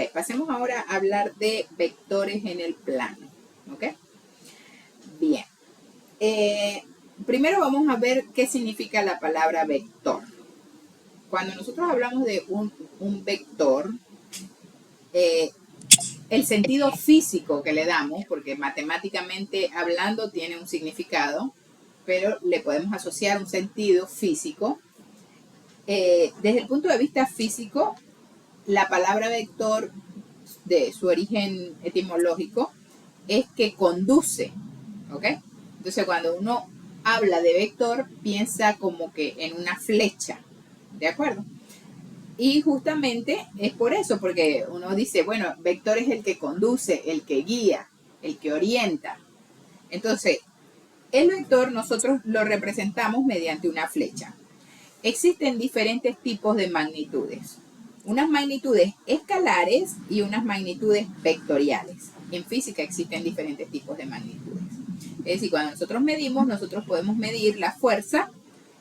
pasemos ahora a hablar de vectores en el plano. ¿Ok? Bien. Primero vamos a ver qué significa la palabra vector. Cuando nosotros hablamos de un vector, el sentido físico que le damos, porque matemáticamente hablando tiene un significado, pero le podemos asociar un sentido físico. Desde el punto de vista físico, la palabra vector, de su origen etimológico, es que conduce, ¿ok? Entonces cuando uno habla de vector, piensa como que en una flecha, ¿de acuerdo? Y justamente es por eso, porque uno dice, bueno, vector es el que conduce, el que guía, el que orienta. Entonces, el vector nosotros lo representamos mediante una flecha. Existen diferentes tipos de magnitudes. Unas magnitudes escalares y unas magnitudes vectoriales. En física existen diferentes tipos de magnitudes. Es decir, cuando nosotros medimos, nosotros podemos medir la fuerza,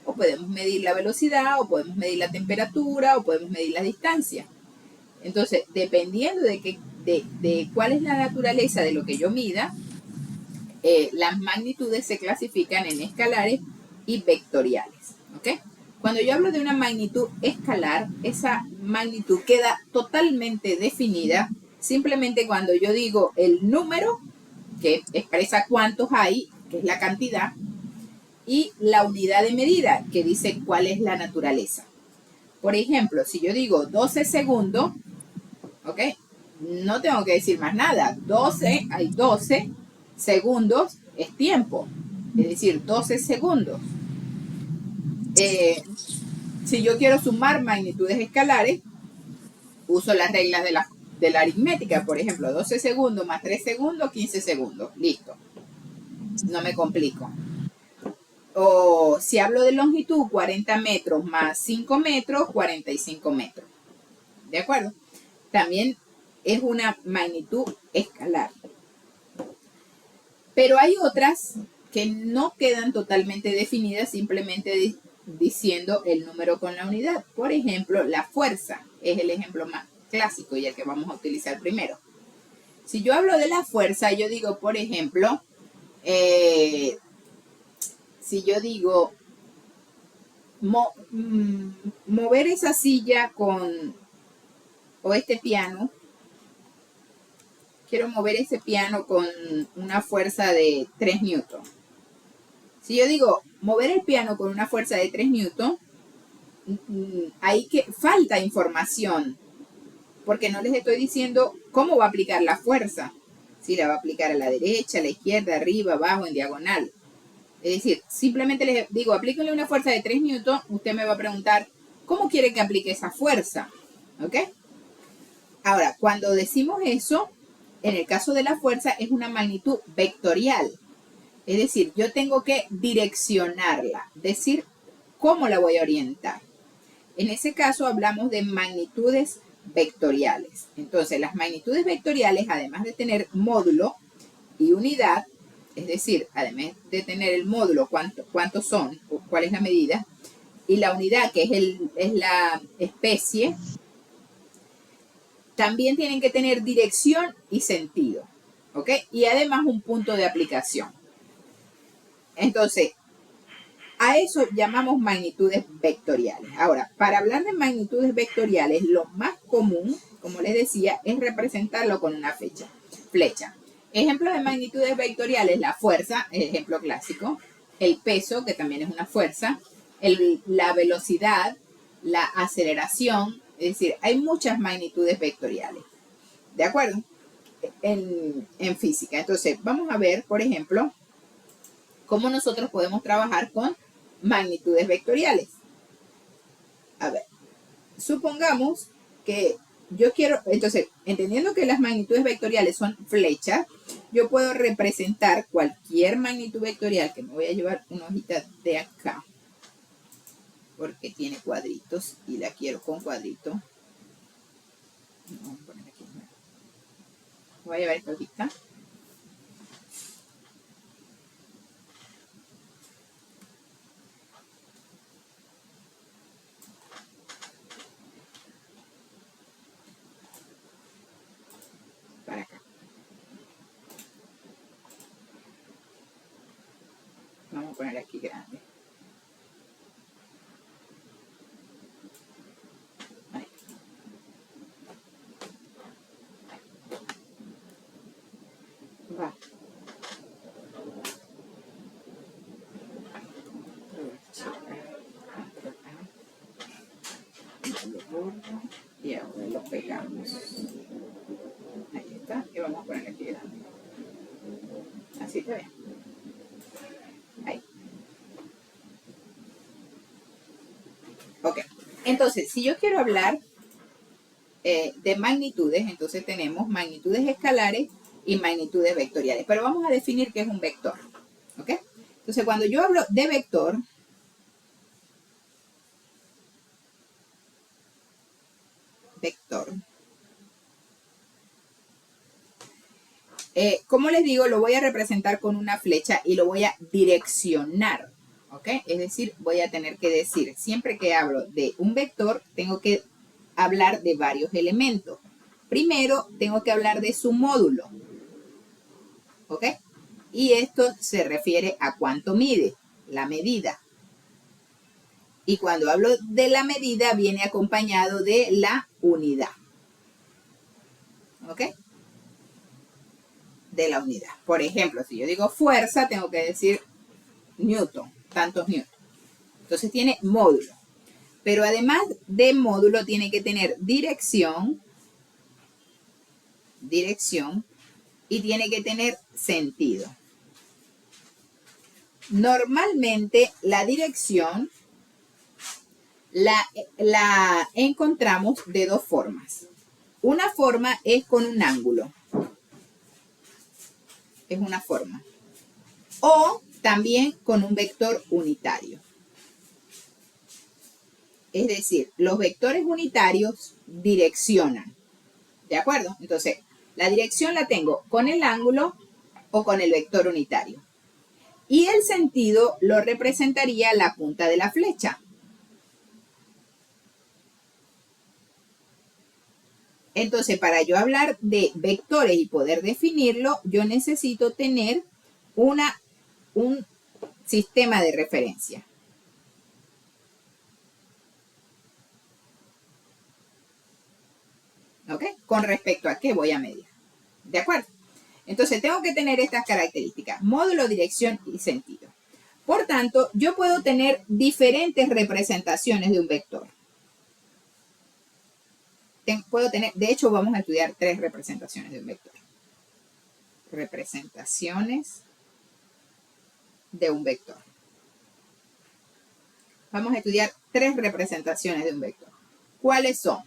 o podemos medir la velocidad, o podemos medir la temperatura, o podemos medir la distancia. Entonces, dependiendo de cuál es la naturaleza de lo que yo mida, las magnitudes se clasifican en escalares y vectoriales. ¿Ok? Cuando yo hablo de una magnitud escalar, esa magnitud queda totalmente definida simplemente cuando yo digo el número, que expresa cuántos hay, que es la cantidad, y la unidad de medida, que dice cuál es la naturaleza. Por ejemplo, si yo digo 12 segundos, ¿ok? No tengo que decir más nada. 12, hay 12 segundos, es tiempo. Es decir, 12 segundos. Si yo quiero sumar magnitudes escalares, uso las reglas de la aritmética. Por ejemplo, 12 segundos más 3 segundos, 15 segundos. Listo. No me complico. O si hablo de longitud, 40 metros más 5 metros, 45 metros. ¿De acuerdo? También es una magnitud escalar. Pero hay otras que no quedan totalmente definidas, simplemente diciendo el número con la unidad. Por ejemplo, la fuerza es el ejemplo más clásico y el que vamos a utilizar primero. Si yo hablo de la fuerza, yo digo, por ejemplo, si yo digo mover esa silla o este piano, quiero mover ese piano con una fuerza de 3 newtons. Si yo digo mover el piano con una fuerza de 3 newtons, ahí que falta información, porque no les estoy diciendo cómo va a aplicar la fuerza. Si la va a aplicar a la derecha, a la izquierda, arriba, abajo, en diagonal. Es decir, simplemente les digo, aplíquenle una fuerza de 3 newtons, usted me va a preguntar, ¿cómo quiere que aplique esa fuerza? ¿Ok? Ahora, cuando decimos eso, en el caso de la fuerza es una magnitud vectorial. Es decir, yo tengo que direccionarla, decir cómo la voy a orientar. En ese caso hablamos de magnitudes vectoriales. Entonces, las magnitudes vectoriales, además de tener módulo y unidad, es decir, además de tener el módulo, cuántos son, o cuál es la medida, y la unidad, que es la especie, también tienen que tener dirección y sentido, ¿ok? Y además un punto de aplicación. Entonces, a eso llamamos magnitudes vectoriales. Ahora, para hablar de magnitudes vectoriales, lo más común, como les decía, es representarlo con una flecha. Ejemplos de magnitudes vectoriales, la fuerza, el ejemplo clásico, el peso, que también es una fuerza, la velocidad, la aceleración, es decir, hay muchas magnitudes vectoriales. ¿De acuerdo? En física. Entonces, vamos a ver, por ejemplo, cómo nosotros podemos trabajar con magnitudes vectoriales. A ver, supongamos que yo quiero, entonces, entendiendo que las magnitudes vectoriales son flechas, yo puedo representar cualquier magnitud vectorial, que me voy a llevar una hojita de acá, porque tiene cuadritos y la quiero con cuadritos. Vamos a poner aquí. Voy a llevar esta hojita. para acá. Vamos a poner aquí grande. Ahí. Va. Y ahora lo pegamos. Ahí está. Y vamos a poner aquí grande. Así está bien. Ahí. Ok. Entonces, si yo quiero hablar de magnitudes, entonces tenemos magnitudes escalares y magnitudes vectoriales. Pero vamos a definir qué es un vector. ¿Ok? Entonces, cuando yo hablo de vector, como les digo, lo voy a representar con una flecha y lo voy a direccionar. ¿Ok? Es decir, voy a tener que decir, siempre que hablo de un vector, tengo que hablar de varios elementos. Primero, tengo que hablar de su módulo. ¿Ok? Y esto se refiere a cuánto mide, la medida. Y cuando hablo de la medida, viene acompañado de la unidad. ¿Ok? De la unidad. Por ejemplo, si yo digo fuerza, tengo que decir newton, tantos newton. Entonces tiene módulo. Pero además de módulo, tiene que tener dirección, y tiene que tener sentido. Normalmente la dirección la encontramos de dos formas. Una forma es con un ángulo. Es una forma. O también con un vector unitario. Es decir, los vectores unitarios direccionan. ¿De acuerdo? Entonces, la dirección la tengo con el ángulo o con el vector unitario. Y el sentido lo representaría la punta de la flecha. Entonces, para yo hablar de vectores y poder definirlo, yo necesito tener un sistema de referencia. ¿Ok? Con respecto a qué voy a medir. ¿De acuerdo? Entonces, tengo que tener estas características: módulo, dirección y sentido. Por tanto, yo puedo tener diferentes representaciones de un vector. Puedo tener, de hecho, vamos a estudiar 3 representaciones de un vector. Representaciones de un vector. Vamos a estudiar 3 representaciones de un vector. ¿Cuáles son?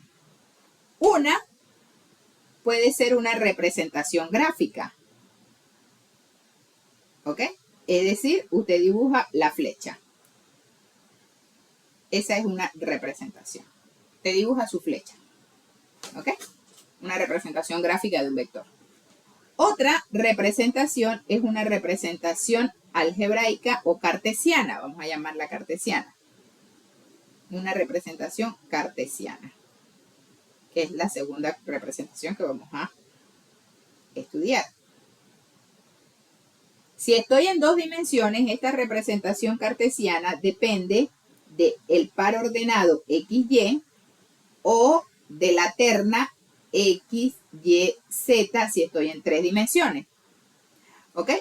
Una puede ser una representación gráfica. ¿Ok? Es decir, usted dibuja la flecha. Esa es una representación. Usted dibuja su flecha. ¿Ok? Una representación gráfica de un vector. Otra representación es una representación algebraica o cartesiana. Vamos a llamarla cartesiana. Una representación cartesiana, que es la segunda representación que vamos a estudiar. Si estoy en 2 dimensiones, esta representación cartesiana depende del par ordenado XY o de la terna X, Y, Z si estoy en 3 dimensiones. ¿Ok?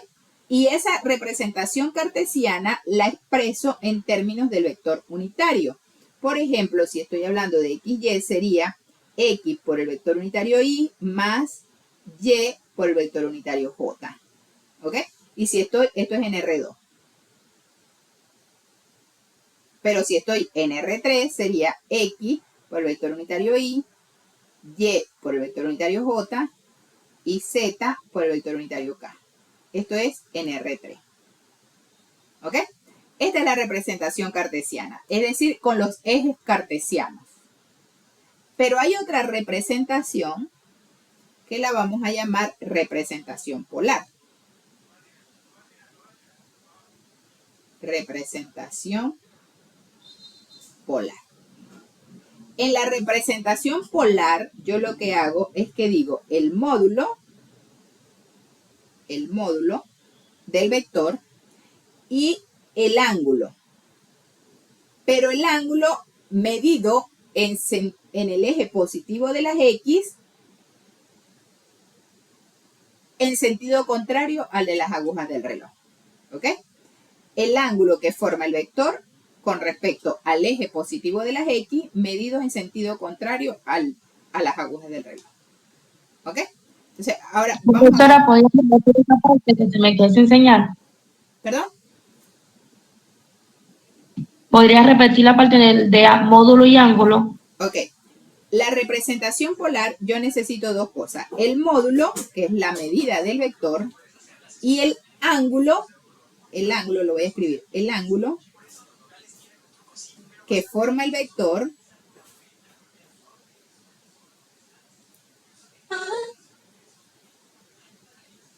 Y esa representación cartesiana la expreso en términos del vector unitario. Por ejemplo, si estoy hablando de XY, sería X por el vector unitario Y más Y por el vector unitario J. ¿Ok? Y si esto es en R2. Pero si estoy en R3, sería X por el vector unitario Y por el vector unitario J y Z por el vector unitario K. Esto es en R3. ¿Ok? Esta es la representación cartesiana, es decir, con los ejes cartesianos. Pero hay otra representación que la vamos a llamar representación polar. Representación polar. En la representación polar, yo lo que hago es que digo el módulo el módulo del vector y el ángulo. Pero el ángulo medido en el eje positivo de las X en sentido contrario al de las agujas del reloj. ¿Ok? El ángulo que forma el vector con respecto al eje positivo de las X medido en sentido contrario a las agujas del reloj. ¿Ok? Entonces, ahora vamos Profesora, ¿podría repetir esa parte que se me quedó sin señal? ¿Perdón? ¿Podría repetir la parte de módulo y ángulo? Ok. La representación polar, yo necesito dos cosas. El módulo, que es la medida del vector, y el ángulo lo voy a escribir, el ángulo que forma el vector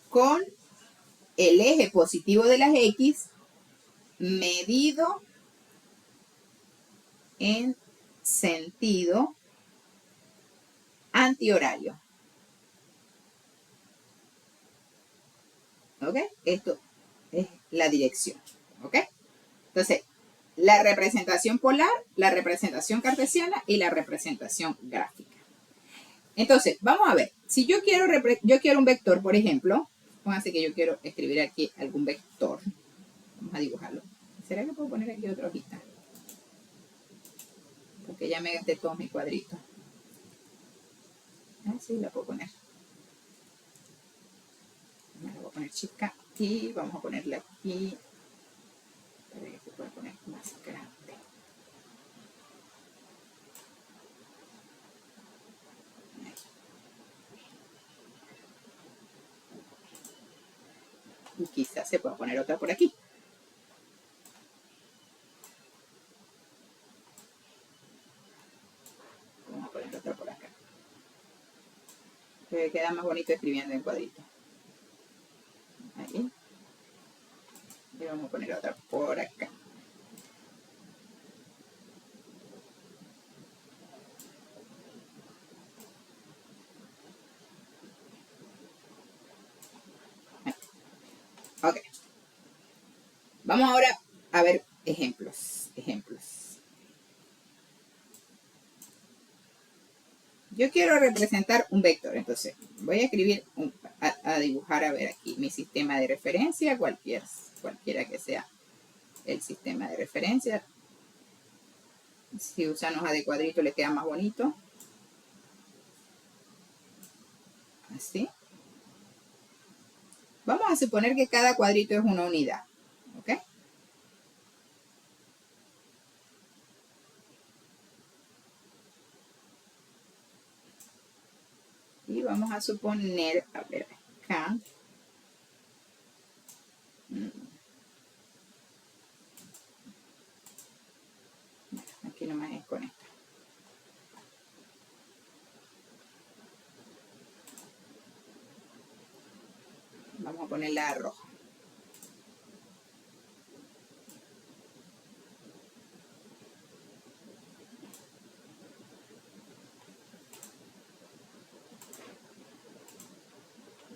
con el eje positivo de las X medido en sentido antihorario. ¿Ok? Esto es la dirección. ¿Ok? Entonces, la representación polar, la representación cartesiana y la representación gráfica. Entonces, vamos a ver. Si yo quiero un vector, por ejemplo, pónganse que yo quiero escribir aquí algún vector. Vamos a dibujarlo. ¿Será que puedo poner aquí otra hojita? Porque ya me gasté todos mis cuadritos. Ah, sí, la puedo poner. Me la voy a poner chica y vamos a ponerla aquí. Para que se pueda poner más grande. Y quizás se pueda poner otra por aquí. Vamos a poner otra por acá. Que queda más bonito escribiendo en cuadritos. Ahí. Y vamos a poner otra por acá. Ok. Vamos ahora a ver ejemplos. Yo quiero representar un vector, entonces voy a escribir, a dibujar, a ver aquí, mi sistema de referencia, cualquiera que sea el sistema de referencia. Si usan hoja de cuadrito le queda más bonito. Así. Vamos a suponer que cada cuadrito es una unidad. ¿Ok? Y vamos a suponer, a ver acá. Aquí nomás es con esto. Vamos a ponerla roja.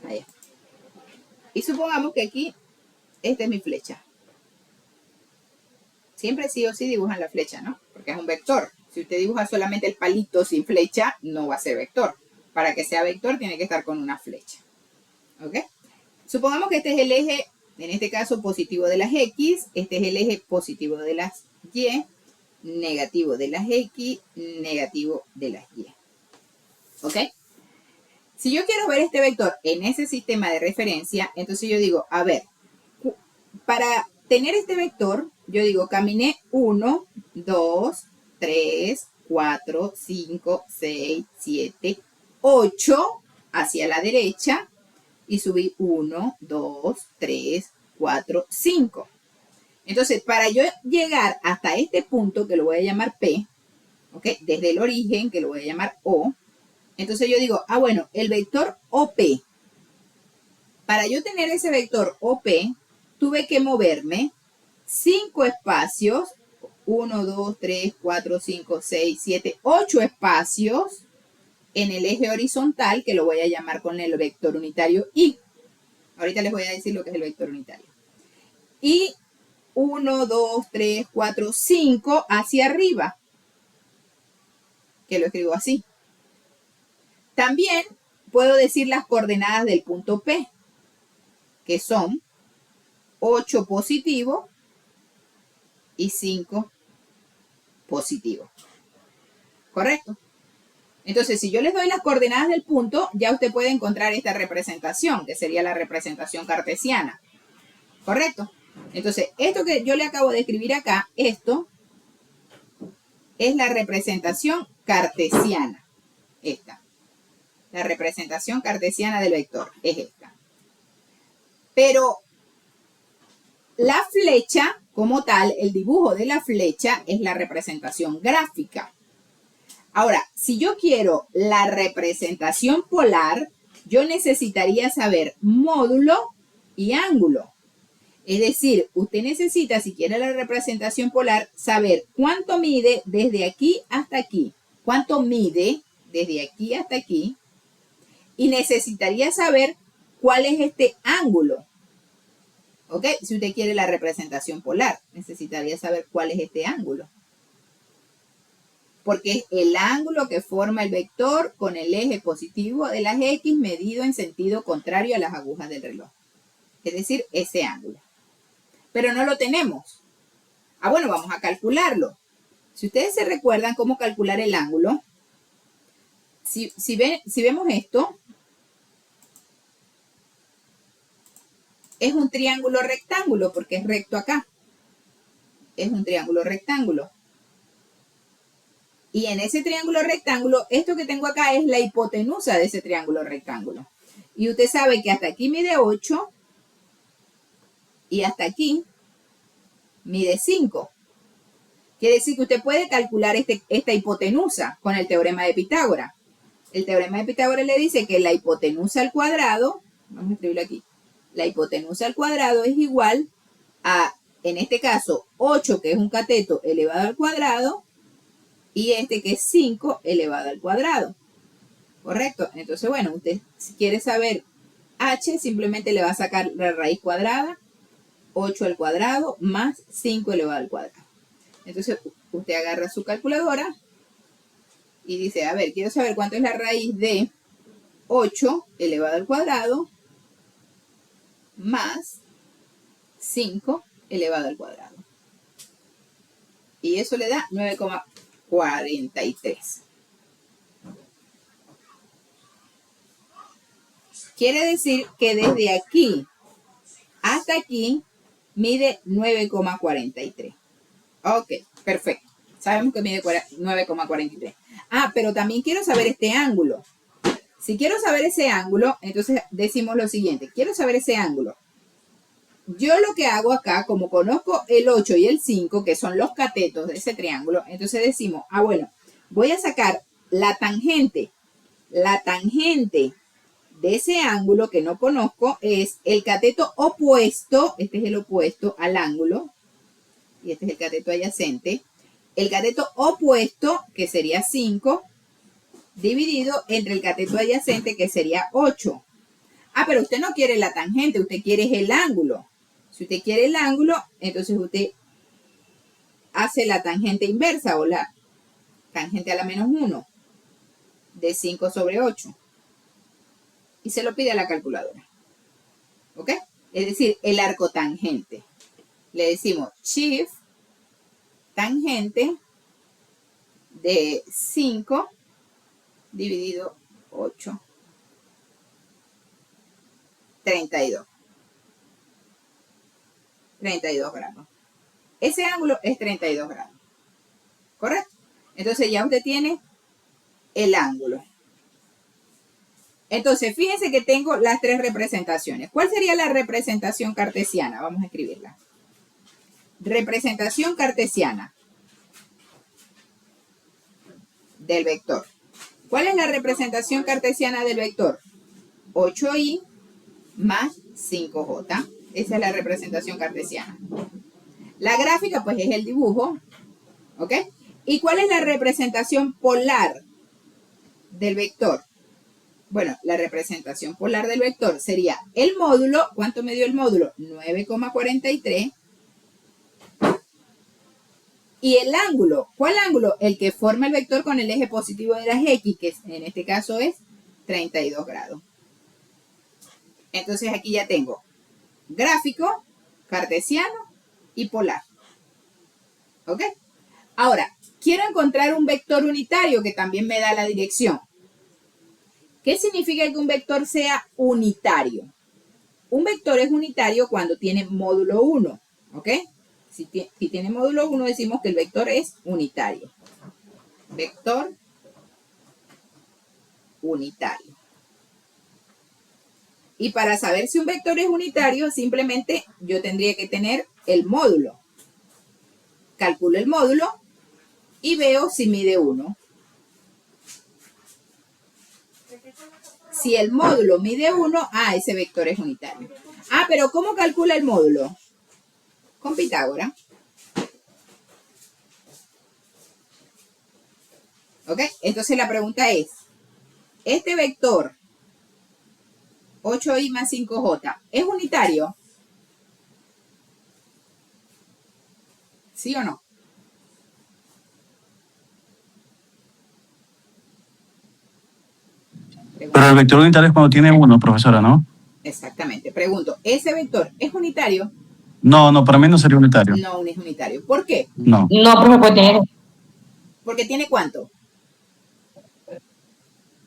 Ahí está. Y supongamos que aquí, esta es mi flecha. Siempre sí o sí dibujan la flecha, ¿no? Porque es un vector. Si usted dibuja solamente el palito sin flecha, no va a ser vector. Para que sea vector tiene que estar con una flecha. ¿Ok? Supongamos que este es el eje, en este caso positivo de las X, este es el eje positivo de las Y, negativo de las X, negativo de las Y. ¿Ok? Si yo quiero ver este vector en ese sistema de referencia, entonces yo digo, a ver, para tener este vector, yo digo, caminé 1, 2, 3, 4, 5, 6, 7, 8 hacia la derecha y subí 1, 2, 3, 4, 5. Entonces, para yo llegar hasta este punto, que lo voy a llamar P, ¿ok? Desde el origen, que lo voy a llamar O, entonces yo digo, bueno, el vector OP. Para yo tener ese vector OP, tuve que moverme 5 espacios, 1, 2, 3, 4, 5, 6, 7, 8 espacios en el eje horizontal, que lo voy a llamar con el vector unitario Y. Ahorita les voy a decir lo que es el vector unitario. Y 1, 2, 3, 4, 5 hacia arriba, que lo escribo así. También puedo decir las coordenadas del punto P, que son 8 positivo y 5 positivo. ¿Correcto? Entonces, si yo les doy las coordenadas del punto, ya usted puede encontrar esta representación, que sería la representación cartesiana. ¿Correcto? Entonces, esto que yo le acabo de escribir acá, esto es la representación cartesiana. Esta. La representación cartesiana del vector es esta. Pero la flecha, como tal, el dibujo de la flecha es la representación gráfica. Ahora, si yo quiero la representación polar, yo necesitaría saber módulo y ángulo. Es decir, usted necesita, si quiere la representación polar, saber cuánto mide desde aquí hasta aquí. Cuánto mide desde aquí hasta aquí. Y necesitaría saber cuál es este ángulo. ¿Ok? Si usted quiere la representación polar, necesitaría saber cuál es este ángulo. Porque es el ángulo que forma el vector con el eje positivo de las X medido en sentido contrario a las agujas del reloj. Es decir, ese ángulo. Pero no lo tenemos. Ah, bueno, vamos a calcularlo. Si ustedes se recuerdan cómo calcular el ángulo, si vemos esto, es un triángulo rectángulo porque es recto acá. Es un triángulo rectángulo. Y en ese triángulo rectángulo, esto que tengo acá es la hipotenusa de ese triángulo rectángulo. Y usted sabe que hasta aquí mide 8 y hasta aquí mide 5. Quiere decir que usted puede calcular esta hipotenusa con el teorema de Pitágoras. El teorema de Pitágoras le dice que la hipotenusa al cuadrado, vamos a escribirlo aquí, la hipotenusa al cuadrado es igual a, en este caso, 8, que es un cateto elevado al cuadrado, y este que es 5 elevado al cuadrado. ¿Correcto? Entonces, bueno, usted si quiere saber h, simplemente le va a sacar la raíz cuadrada, 8 al cuadrado más 5 elevado al cuadrado. Entonces, usted agarra su calculadora y dice, a ver, quiero saber cuánto es la raíz de 8 elevado al cuadrado más 5 elevado al cuadrado. Y eso le da 9,43. Quiere decir que desde aquí hasta aquí mide 9,43. Ok, perfecto. Sabemos que mide 9,43. Ah, pero también quiero saber este ángulo. Si quiero saber ese ángulo, entonces decimos lo siguiente. Quiero saber ese ángulo. Yo lo que hago acá, como conozco el 8 y el 5, que son los catetos de ese triángulo, entonces decimos, ah, bueno, voy a sacar la tangente. La tangente de ese ángulo que no conozco es el cateto opuesto, este es el opuesto al ángulo, y este es el cateto adyacente. El cateto opuesto, que sería 5, dividido entre el cateto adyacente, que sería 8. Ah, pero usted no quiere la tangente, usted quiere el ángulo. Si usted quiere el ángulo, entonces usted hace la tangente inversa o la tangente a la menos 1 de 5 sobre 8. Y se lo pide a la calculadora. ¿Ok? Es decir, el arco tangente. Le decimos shift tangente de 5 dividido 8. 32. 32 grados. Ese ángulo es 32 grados. ¿Correcto? Entonces ya usted tiene el ángulo. Entonces, fíjense que tengo las tres representaciones. ¿Cuál sería la representación cartesiana? Vamos a escribirla. Representación cartesiana del vector. ¿Cuál es la representación cartesiana del vector? 8i más 5j. Esa es la representación cartesiana. La gráfica, pues, es el dibujo. ¿Ok? ¿Y cuál es la representación polar del vector? Bueno, la representación polar del vector sería el módulo. ¿Cuánto me dio el módulo? 9,43. Y el ángulo. ¿Cuál ángulo? El que forma el vector con el eje positivo de las X, que en este caso es 32 grados. Entonces aquí ya tengo gráfico, cartesiano y polar. ¿Ok? Ahora, quiero encontrar un vector unitario que también me da la dirección. ¿Qué significa que un vector sea unitario? Un vector es unitario cuando tiene módulo 1. ¿Ok? Si tiene módulo 1, decimos que el vector es unitario. Vector unitario. Y para saber si un vector es unitario, simplemente yo tendría que tener el módulo. Calculo el módulo y veo si mide 1. Si el módulo mide 1, ese vector es unitario. Pero ¿cómo calcula el módulo? Con Pitágoras. ¿Ok? Entonces la pregunta es, ¿este vector 8i más 5j es unitario? ¿Sí o no? Pero el vector unitario es cuando tiene 1, profesora, ¿no? Exactamente. Pregunto, ¿ese vector es unitario? No, para mí no sería unitario. No es unitario. ¿Por qué? No. No, profe, pues tiene, Porque tiene ¿cuánto?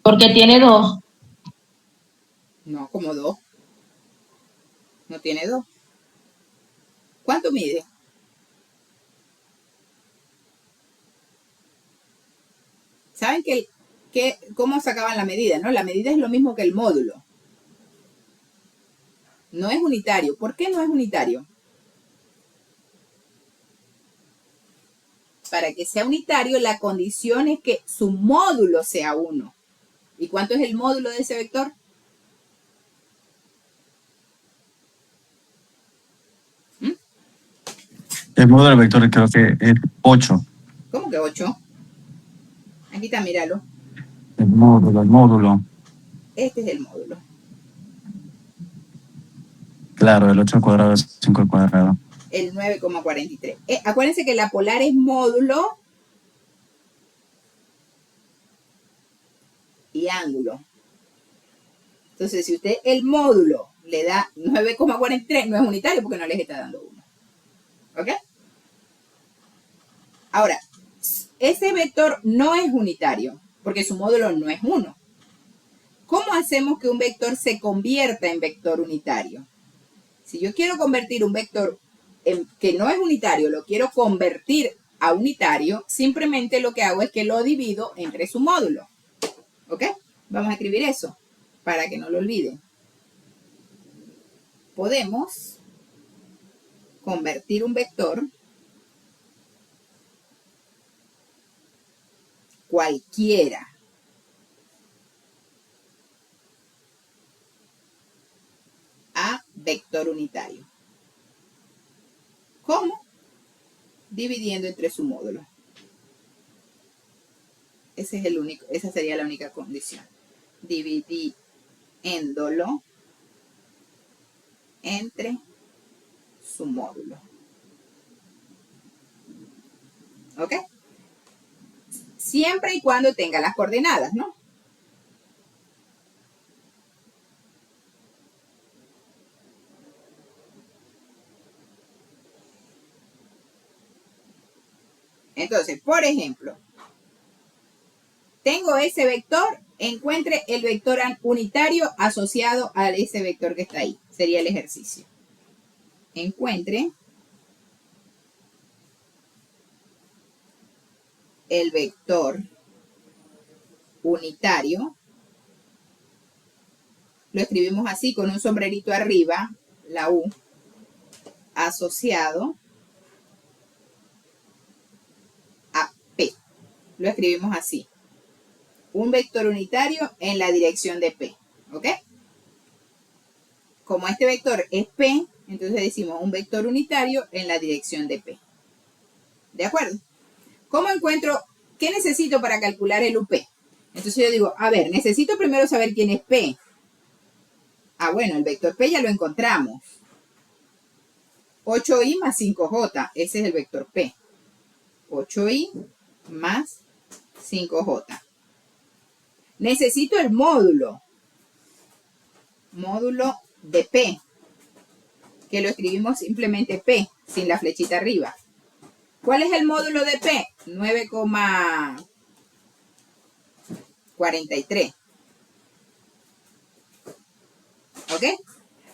porque tiene 2. No, como 2. No tiene 2. ¿Cuánto mide? ¿Saben cómo sacaban la medida? ¿No? La medida es lo mismo que el módulo. No es unitario. ¿Por qué no es unitario? Para que sea unitario, la condición es que su módulo sea 1. ¿Y cuánto es el módulo de ese vector? El módulo del vector creo que es 8. ¿Cómo que 8? Aquí está, míralo. El módulo. Este es el módulo. Claro, el 8 al cuadrado es 5 al cuadrado. El 9,43. Acuérdense que la polar es módulo y ángulo. Entonces, si usted el módulo le da 9,43, no es unitario porque no les está dando 1. ¿Ok? Ahora, ese vector no es unitario porque su módulo no es 1. ¿Cómo hacemos que un vector se convierta en vector unitario? Si yo quiero convertir un vector que no es unitario, lo quiero convertir a unitario, simplemente lo que hago es que lo divido entre su módulo. ¿Ok? Vamos a escribir eso para que no lo olviden. Podemos convertir un vector cualquiera a vector unitario. ¿Cómo? Dividiendo entre su módulo. Esa sería la única condición. Dividiéndolo entre su módulo. ¿Ok? Siempre y cuando tenga las coordenadas, ¿no? Entonces, por ejemplo, tengo ese vector, encuentre el vector unitario asociado a ese vector que está ahí. Sería el ejercicio. Encuentre el vector unitario. Lo escribimos así con un sombrerito arriba, la U, asociado a P. Lo escribimos así. Un vector unitario en la dirección de P. ¿Ok? Como este vector es P, entonces decimos un vector unitario en la dirección de P. ¿De acuerdo? ¿Cómo encuentro? ¿Qué necesito para calcular el UP? Entonces yo digo, a ver, necesito primero saber quién es P. Ah, bueno, el vector P ya lo encontramos. 8i más 5j, ese es el vector P. 8i más 5j. Necesito el módulo. Módulo de P, que lo escribimos simplemente P, sin la flechita arriba. ¿Cuál es el módulo de P? 9,43. ¿Ok?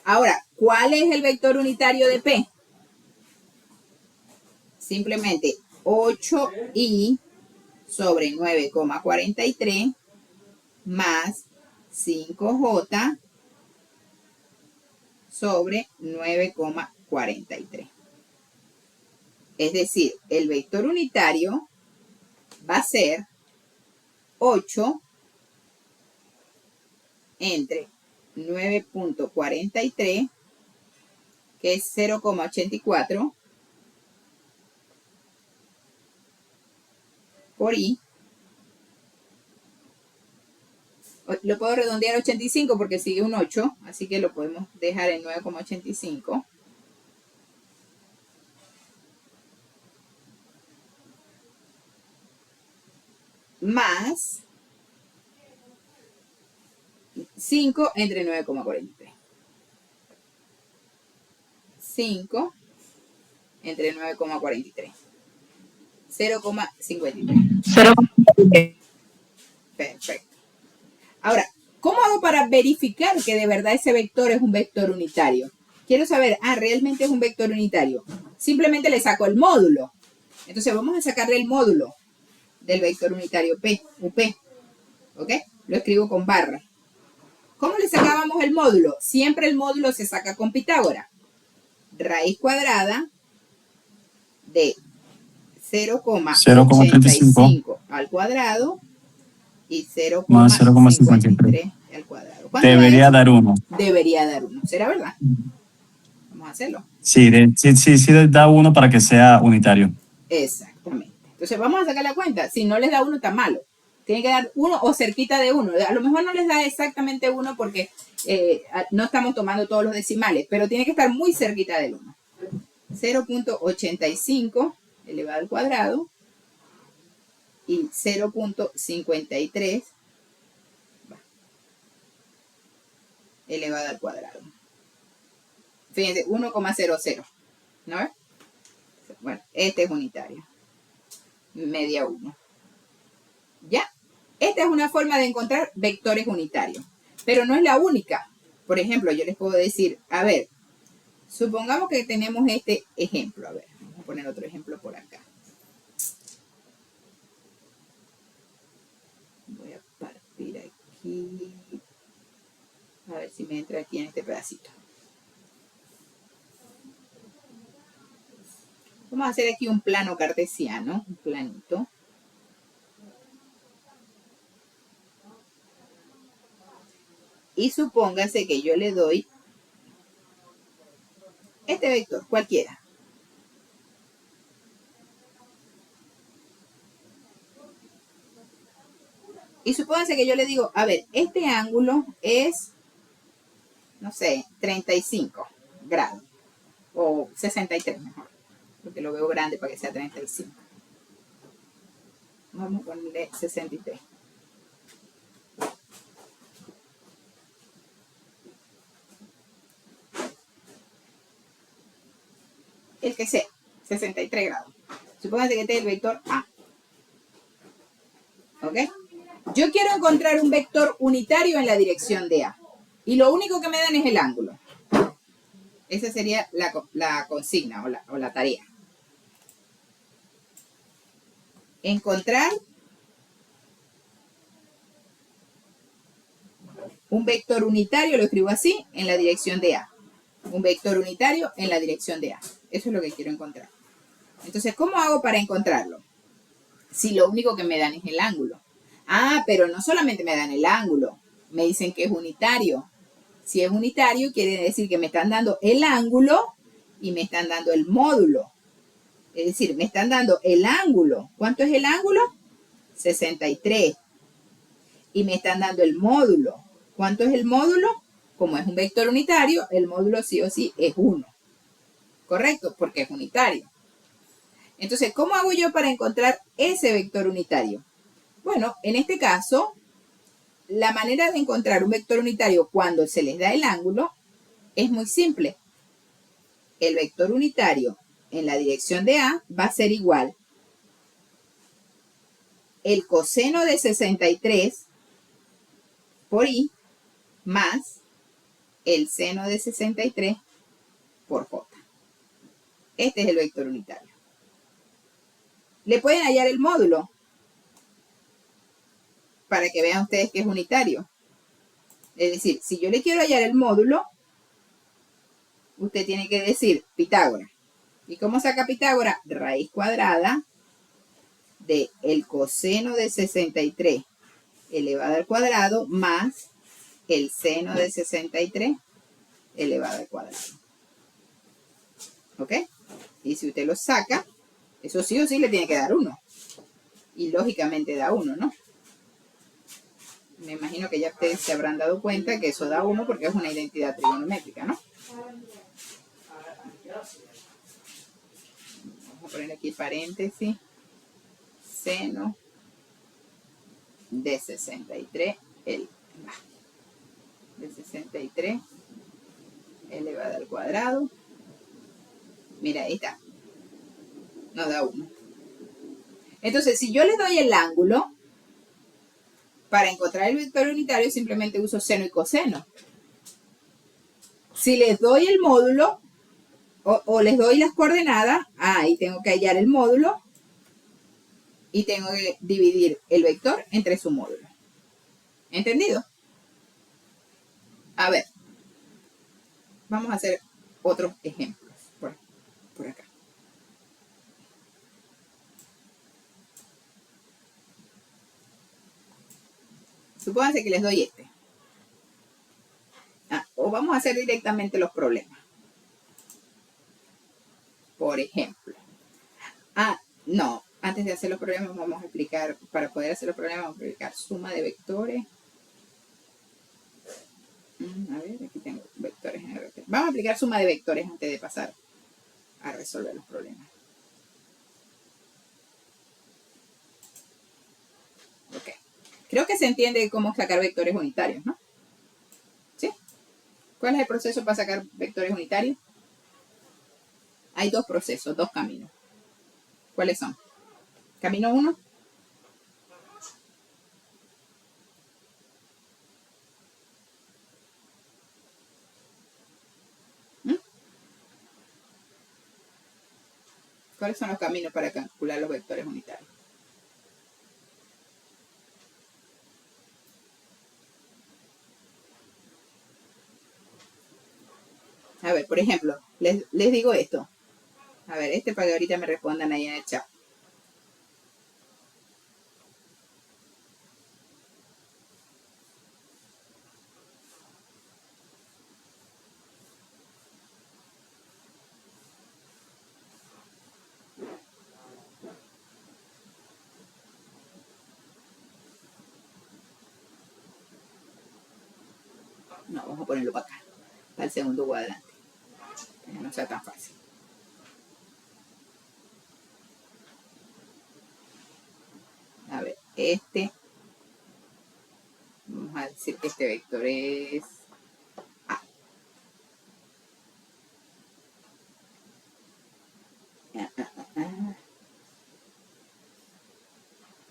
Ahora, ¿cuál es el vector unitario de P? Simplemente 8i sobre 9,43 más 5j sobre 9,43. Es decir, el vector unitario va a ser 8 entre 9,43, que es 0,84, por i. Lo puedo redondear a 85 porque sigue un 8, así que lo podemos dejar en 9,85. Más 5 entre 9,43. 5 entre 9,43. 0,53. 0,53. Perfecto. Ahora, ¿cómo hago para verificar que de verdad ese vector es un vector unitario? Quiero saber, realmente es un vector unitario. Simplemente le saco el módulo. Entonces vamos a sacarle el módulo del vector unitario P, UP. ¿Ok? Lo escribo con barra. ¿Cómo le sacábamos el módulo? Siempre el módulo se saca con Pitágoras. Raíz cuadrada de 0,85 al cuadrado y Más 0,53. 0,53 al cuadrado. ¿Cuánto da Debería eso? dar 1. Debería dar 1. ¿Será verdad? Vamos a hacerlo. Sí, sí da 1 para que sea unitario. Exactamente. Entonces vamos a sacar la cuenta. Si no les da 1 está malo. Tiene que dar 1 o cerquita de 1. A lo mejor no les da exactamente 1 porque no estamos tomando todos los decimales, pero tiene que estar muy cerquita del 1. 0,85 elevado al cuadrado y 0,53 elevado al cuadrado. Fíjense, 1,00. ¿No ves? Bueno, este es unitario. Media 1. ¿Ya? Esta es una forma de encontrar vectores unitarios, pero no es la única. Por ejemplo, yo les puedo decir, a ver, supongamos que tenemos este ejemplo. A ver, vamos a poner otro ejemplo por acá. Voy a partir aquí. A ver si me entra aquí en este pedacito. Vamos a hacer aquí un plano cartesiano, un planito. Y supóngase que yo le doy este vector, cualquiera. Y supóngase que yo le digo, a ver, este ángulo es, no sé, 35 grados. O 63 mejor, porque lo veo grande para que sea 35. Vamos a ponerle 63. El que sea, 63 grados. Supóngase que este es el vector A. ¿Ok? Yo quiero encontrar un vector unitario en la dirección de A. Y lo único que me dan es el ángulo. Esa sería la consigna o la tarea. Encontrar un vector unitario, lo escribo así, en la dirección de A. Un vector unitario en la dirección de A. Eso es lo que quiero encontrar. Entonces, ¿cómo hago para encontrarlo? Si lo único que me dan es el ángulo. Pero no solamente me dan el ángulo, me dicen que es unitario. Si es unitario, quiere decir que me están dando el ángulo y me están dando el módulo. Es decir, me están dando el ángulo. ¿Cuánto es el ángulo? 63. y me están dando el módulo. ¿Cuánto es el módulo? Como es un vector unitario, el módulo sí o sí es 1. ¿Correcto? Porque es unitario. Entonces, ¿cómo hago yo para encontrar ese vector unitario? Bueno, en este caso, la manera de encontrar un vector unitario cuando se les da el ángulo es muy simple. El vector unitario en la dirección de A va a ser igual el coseno de 63 por I más el seno de 63 por J. Este es el vector unitario. Le pueden hallar el módulo para que vean ustedes que es unitario. Es decir, si yo le quiero hallar el módulo, usted tiene que decir Pitágoras. ¿Y cómo saca Pitágoras? Raíz cuadrada de el coseno de 63 elevado al cuadrado más el seno de 63 elevado al cuadrado. ¿Ok? Y si usted lo saca, eso sí o sí le tiene que dar 1. Y lógicamente da 1, ¿no? Me imagino que ya ustedes se habrán dado cuenta que eso da 1 porque es una identidad trigonométrica, ¿no? Vamos a poner aquí paréntesis. Seno de 63 elevado al cuadrado. Mira, ahí está. No da 1. Entonces, si yo le doy el ángulo, para encontrar el vector unitario simplemente uso seno y coseno. Si les doy el módulo o les doy las coordenadas, ahí tengo que hallar el módulo y tengo que dividir el vector entre su módulo. ¿Entendido? A ver, vamos a hacer otros ejemplos por acá. Supónganse que les doy este. O vamos a hacer directamente los problemas. Por ejemplo. No. Antes de hacer los problemas vamos a explicar, para poder hacer los problemas vamos a explicar suma de vectores. A ver, aquí tengo vectores en el vector. Vamos a aplicar suma de vectores antes de pasar a resolver los problemas. Ok. Creo que se entiende cómo sacar vectores unitarios, ¿no? ¿Sí? ¿Cuál es el proceso para sacar vectores unitarios? Hay dos procesos, dos caminos. ¿Cuáles son? Camino 1. ¿Cuáles son los caminos para calcular los vectores unitarios? A ver, por ejemplo, les digo esto. A ver, para que ahorita me respondan ahí en el chat. No, vamos a ponerlo para acá, para el segundo cuadrante, que no sea tan fácil. A ver, vamos a decir que este vector es A.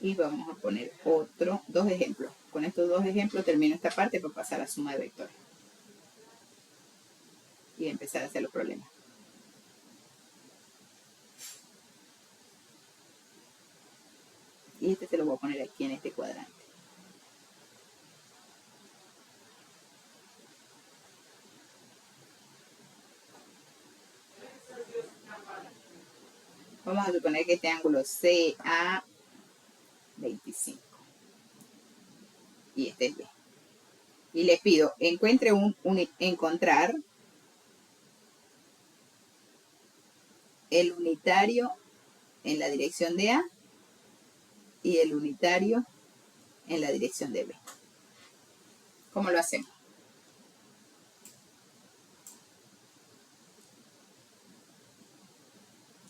Y vamos a poner dos ejemplos. Con estos dos ejemplos termino esta parte para pasar a suma de vectores. Y empezar a hacer los problemas. Y se lo voy a poner aquí en este cuadrante. Vamos a suponer que este ángulo sea 25. Y este es B. Y les pido, encontrar el unitario en la dirección de A y el unitario en la dirección de B. ¿Cómo lo hacemos?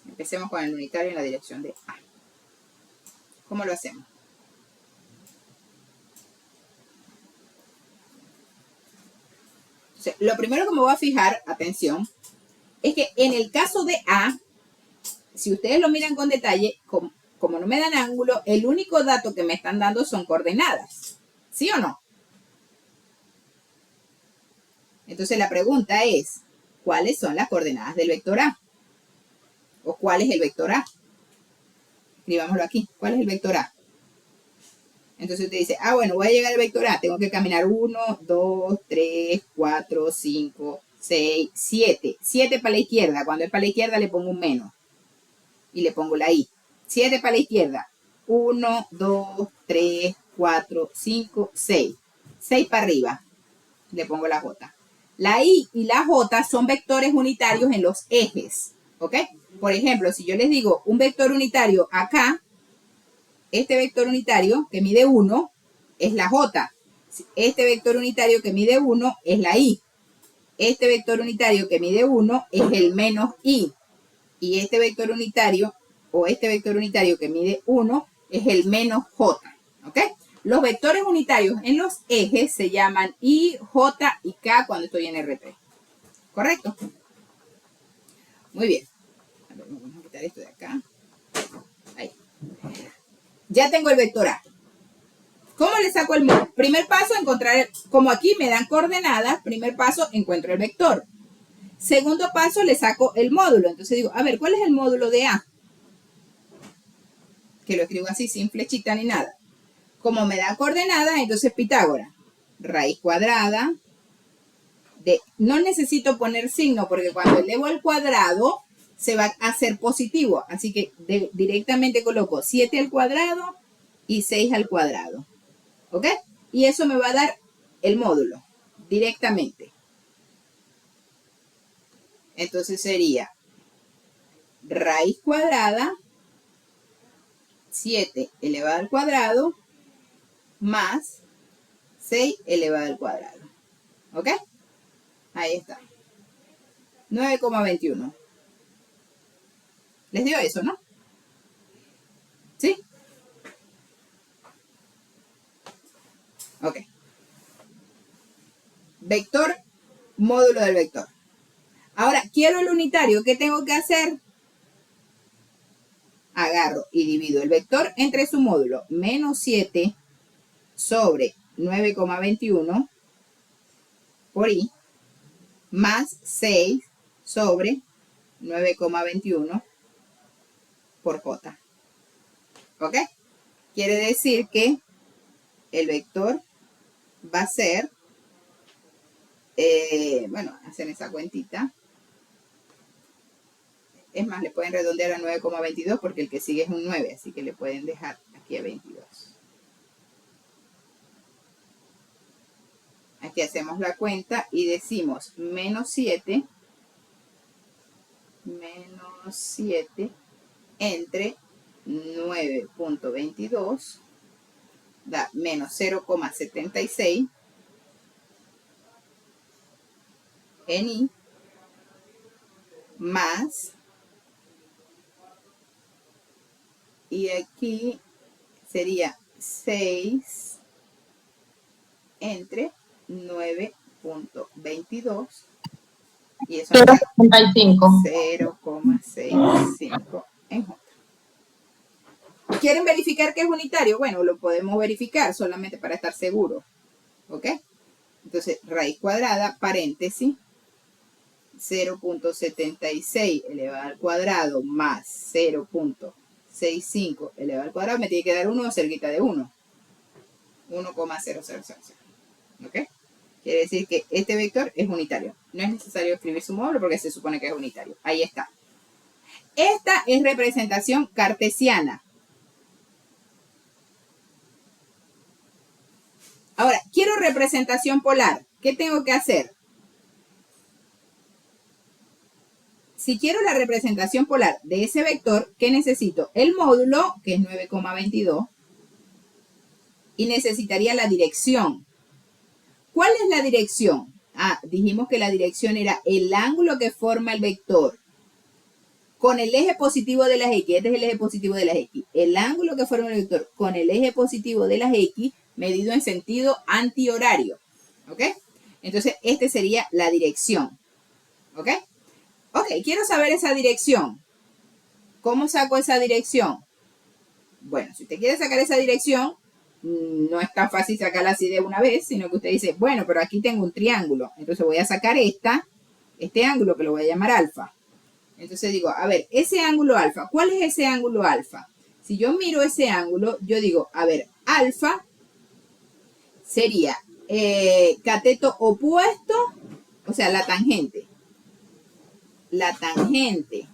Empecemos con el unitario en la dirección de A. ¿Cómo lo hacemos? Entonces, lo primero que me voy a fijar, atención, es que en el caso de A, si ustedes lo miran con detalle, como no me dan ángulo, el único dato que me están dando son coordenadas. ¿Sí o no? Entonces la pregunta es, ¿cuáles son las coordenadas del vector A? ¿O cuál es el vector A? Escribámoslo aquí. ¿Cuál es el vector A? Entonces usted dice, bueno, voy a llegar al vector A. Tengo que caminar 1, 2, 3, 4, 5, 6, 7. 7 para la izquierda. Cuando es para la izquierda le pongo un menos. Y le pongo la I. 7 para la izquierda. 1, 2, 3, 4, 5, 6. 6 para arriba. Le pongo la J. La I y la J son vectores unitarios en los ejes. ¿Ok? Por ejemplo, si yo les digo un vector unitario acá, este vector unitario que mide 1 es la J. Este vector unitario que mide 1 es la I. Este vector unitario que mide 1 es el menos I. Y este vector unitario o este vector unitario que mide 1 es el menos J. ¿Ok? Los vectores unitarios en los ejes se llaman I, J y K cuando estoy en R3. ¿Correcto? Muy bien. A ver, vamos a quitar esto de acá. Ahí. Ya tengo el vector A. ¿Cómo le saco el módulo? Primer paso, encontrar, como aquí me dan coordenadas, primer paso, encuentro el vector. Segundo paso, le saco el módulo. Entonces digo, a ver, ¿cuál es el módulo de A? Que lo escribo así, sin flechita ni nada. Como me da coordenadas, entonces Pitágoras. Raíz cuadrada de... No necesito poner signo, porque cuando elevo al cuadrado, se va a hacer positivo. Así que directamente coloco 7 al cuadrado y 6 al cuadrado. ¿Ok? Y eso me va a dar el módulo directamente. Entonces sería raíz cuadrada 7 elevado al cuadrado más 6 elevado al cuadrado. ¿Ok? Ahí está. 9,21. Les dio eso, ¿no? ¿Sí? Ok. Vector, módulo del vector. Ahora, quiero el unitario. ¿Qué tengo que hacer? Agarro y divido el vector entre su módulo. Menos 7 sobre 9,21 por I más 6 sobre 9,21 por J. ¿Ok? Quiere decir que el vector va a ser, bueno, hacen esa cuentita. Es más, le pueden redondear a 9,22 porque el que sigue es un 9, así que le pueden dejar aquí a 22. Aquí hacemos la cuenta y decimos menos 7 entre 9,22 da menos 0,76 en I más, y aquí sería 6 entre 9,22 y eso 0,65 en J. ¿Quieren verificar que es unitario? Bueno, lo podemos verificar solamente para estar seguros. ¿Ok? Entonces, raíz cuadrada, paréntesis, 0,76 elevado al cuadrado más 0,65 elevado al cuadrado, me tiene que dar 1 cerquita de 1. 1,0000. ¿Ok? Quiere decir que este vector es unitario. No es necesario escribir su módulo porque se supone que es unitario. Ahí está. Esta es representación cartesiana. Ahora, quiero representación polar. ¿Qué tengo que hacer? Si quiero la representación polar de ese vector, ¿qué necesito? El módulo, que es 9,22, y necesitaría la dirección. ¿Cuál es la dirección? Ah, dijimos que la dirección era el ángulo que forma el vector con el eje positivo de las X. Este es el eje positivo de las X. El ángulo que forma el vector con el eje positivo de las X medido en sentido antihorario. ¿Ok? Entonces, este sería la dirección. ¿Ok? Ok, quiero saber esa dirección. ¿Cómo saco esa dirección? Bueno, si usted quiere sacar esa dirección, no es tan fácil sacarla así de una vez, sino que usted dice, bueno, pero aquí tengo un triángulo. Entonces voy a sacar este ángulo que lo voy a llamar alfa. Entonces digo, a ver, ese ángulo alfa, ¿cuál es ese ángulo alfa? Si yo miro ese ángulo, yo digo, a ver, alfa sería cateto opuesto, o sea, la tangente. La tangente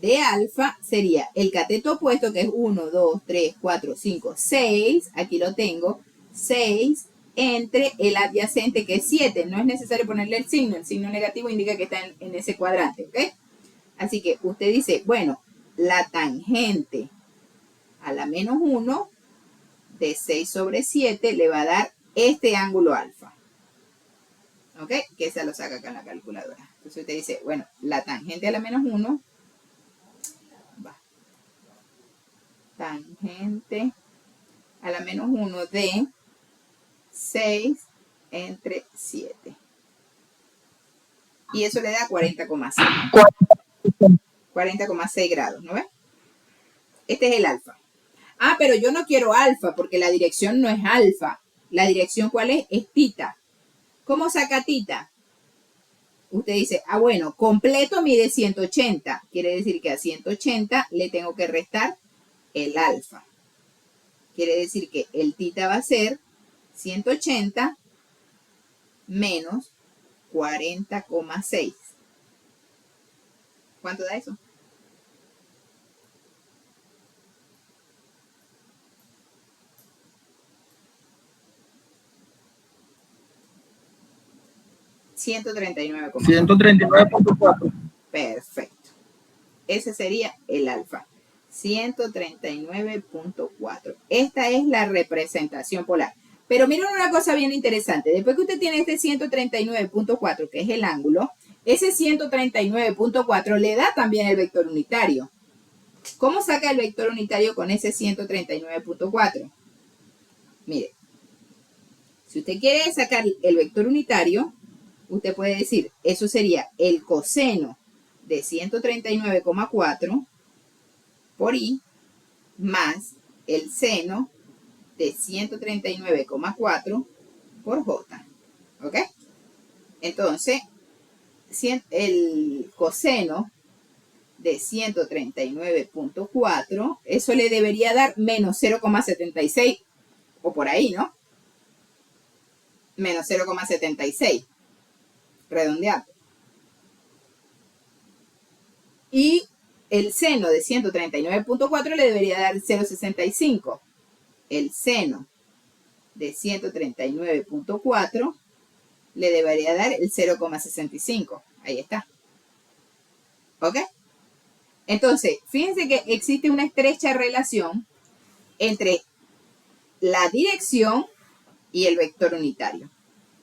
de alfa sería el cateto opuesto, que es 1, 2, 3, 4, 5, 6. Aquí lo tengo, 6 entre el adyacente, que es 7. No es necesario ponerle el signo negativo indica que está en ese cuadrante, ¿ok? Así que usted dice, bueno, la tangente a la menos 1 de 6 sobre 7 le va a dar este ángulo alfa. ¿Ok? Que se lo saca acá en la calculadora. Entonces usted dice, bueno, la tangente a la menos 1 va. Tangente a la menos 1 de 6 entre 7. Y eso le da 40,6. 40,6 grados, ¿no ves? Este es el alfa. Ah, pero yo no quiero alfa porque la dirección no es alfa. La dirección, ¿cuál es? Es tita. ¿Cómo saca tita? Usted dice, ah, bueno, completo mide 180. Quiere decir que a 180 le tengo que restar el alfa. Quiere decir que el tita va a ser 180 menos 40,6. ¿Cuánto da eso? $139,4. 139.4. Perfecto. Ese sería el alfa. 139,4. Esta es la representación polar. Pero miren una cosa bien interesante. Después que usted tiene este 139,4, que es el ángulo, ese 139,4 le da también el vector unitario. ¿Cómo saca el vector unitario con ese 139,4? Mire, si usted quiere sacar el vector unitario, usted puede decir, eso sería el coseno de 139,4 por i más el seno de 139,4 por j. ¿Ok? Entonces, el coseno de 139,4, eso le debería dar menos 0,76 o por ahí, ¿no? Menos 0,76. Redondeado. Y el seno de 139,4 le debería dar 0,65. El seno de 139,4 le debería dar el 0,65. Ahí está. ¿Ok? Entonces, fíjense que existe una estrecha relación entre la dirección y el vector unitario.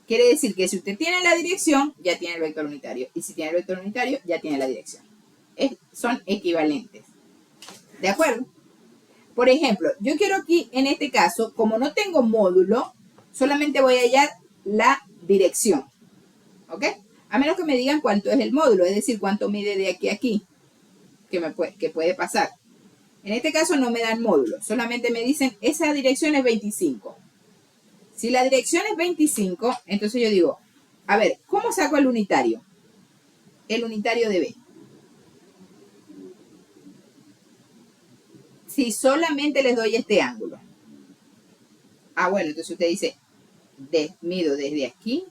Quiere decir que si usted tiene la dirección, ya tiene el vector unitario. Y si tiene el vector unitario, ya tiene la dirección. Son equivalentes. ¿De acuerdo? Por ejemplo, yo quiero aquí, en este caso, como no tengo módulo, solamente voy a hallar la dirección. ¿Ok? A menos que me digan cuánto es el módulo, es decir, cuánto mide de aquí a aquí, que puede pasar. En este caso no me dan módulo, solamente me dicen, esa dirección es 25. Si la dirección es 25, entonces yo digo, a ver, ¿cómo saco el unitario? El unitario de B. Si solamente les doy este ángulo. Ah, bueno, entonces usted dice, mido desde aquí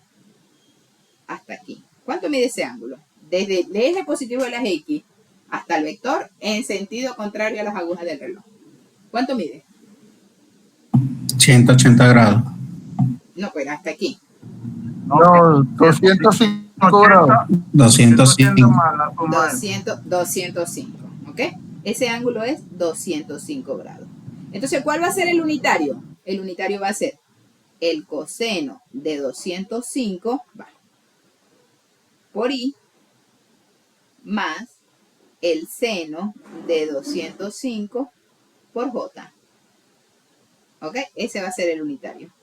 hasta aquí. ¿Cuánto mide ese ángulo? Desde el eje positivo de las X hasta el vector en sentido contrario a las agujas del reloj. ¿Cuánto mide? 180 grados. No, pues hasta aquí. No, 205 grados. 205. 205, ¿ok? Ese ángulo es 205 grados. Entonces, ¿cuál va a ser el unitario? el unitario va a ser el coseno de 205 por i más el seno de 205 por j. ¿Ok? Ese va a ser el unitario.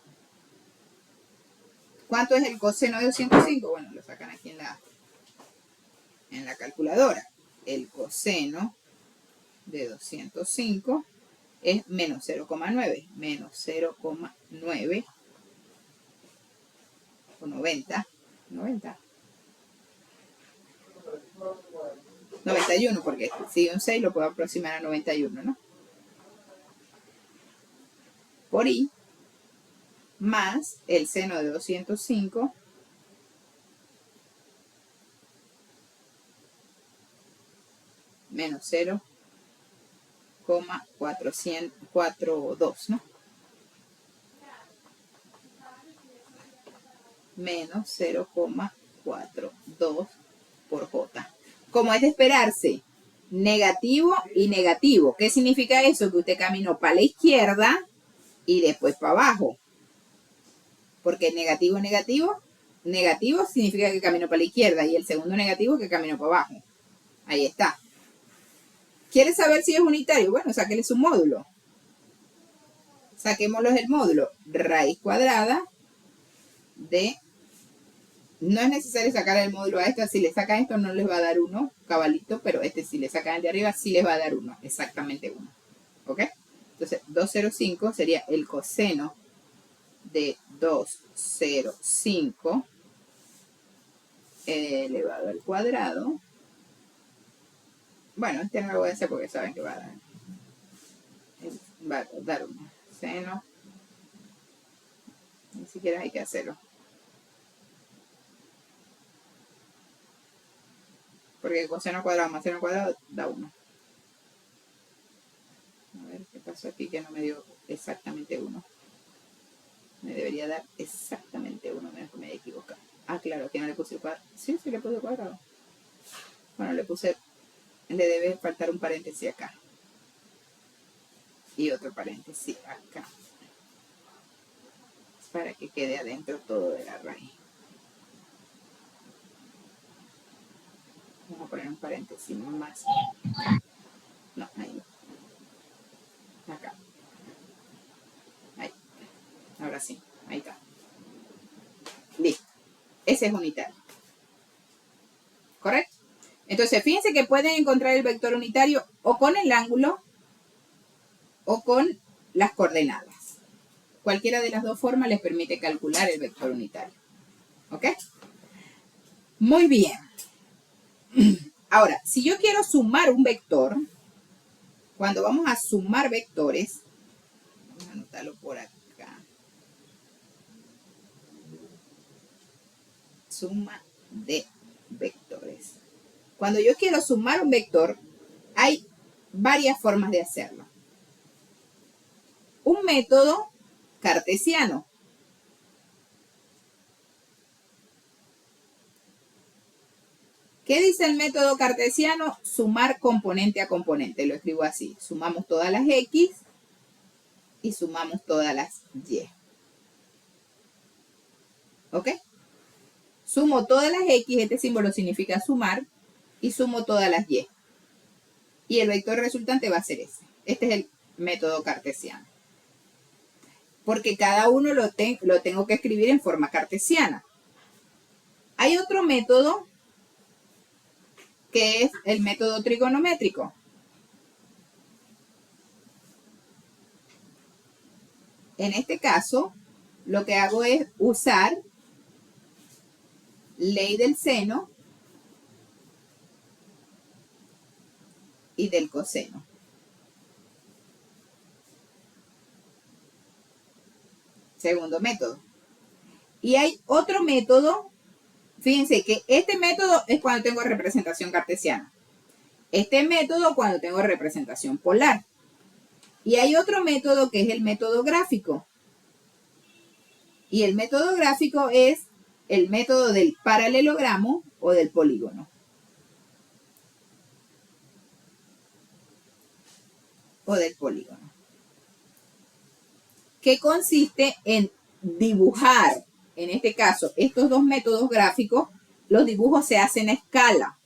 ¿Cuánto es el coseno de 205? Bueno, lo sacan aquí en la calculadora. El coseno de 205 es menos 0,9. Menos 0,9 o 90. 91, porque si un 6 lo puedo aproximar a 91, ¿no? Por i más el seno de 205 menos 0,442, ¿no? Menos 0,42 por j. Como es de esperarse, negativo y negativo. ¿Qué significa eso? Que usted caminó para la izquierda y después para abajo. Porque negativo, negativo significa que caminó para la izquierda y el segundo negativo que caminó para abajo. Ahí está. ¿Quiere saber si es unitario? Bueno, sáquele su módulo. Saquémoslo del módulo. Raíz cuadrada de... No es necesario sacar el módulo a esta. Si le sacan esto no les va a dar 1, cabalito, pero este si le sacan el de arriba sí les va a dar 1, exactamente 1. ¿Ok? Entonces 205 sería el coseno de 205 elevado al cuadrado. Bueno, este no lo voy a hacer porque saben que va a dar 1. Seno. Ni siquiera hay que hacerlo. Porque el coseno cuadrado más seno cuadrado da 1. A ver qué pasó aquí que no me dio exactamente 1. Me debería dar exactamente 1, menos que me haya equivocado. Ah, claro, que no le puse el cuadrado. Sí, le puse el cuadrado. Bueno, le debe faltar un paréntesis acá. Y otro paréntesis acá. Para que quede adentro todo de la raíz. Vamos a poner un paréntesis más. No, ahí no. Acá. Ahí. Ahora sí. Ahí está. Listo. Ese es unitario. ¿Correcto? Entonces, fíjense que pueden encontrar el vector unitario o con el ángulo o con las coordenadas. Cualquiera de las dos formas les permite calcular el vector unitario. ¿Ok? Muy bien. Ahora, si yo quiero sumar un vector, cuando vamos a sumar vectores, vamos a anotarlo por acá. Suma de vectores. Cuando yo quiero sumar un vector, hay varias formas de hacerlo. Un método cartesiano. ¿Qué dice el método cartesiano? Sumar componente a componente. Lo escribo así. Sumamos todas las X y sumamos todas las Y. ¿Ok? Sumo todas las X, este símbolo significa sumar, y sumo todas las Y. Y el vector resultante va a ser ese. Este es el método cartesiano. Porque cada uno lo tengo que escribir en forma cartesiana. Hay otro método que es el método trigonométrico. En este caso, lo que hago es usar ley del seno y del coseno. Segundo método. Y hay otro método. Fíjense que este método es cuando tengo representación cartesiana. Este método cuando tengo representación polar. Y hay otro método que es el método gráfico. Y el método gráfico es el método del paralelogramo o del polígono. O del polígono. que consiste en dibujar, en este caso, estos dos métodos gráficos. Los dibujos se hacen a escala,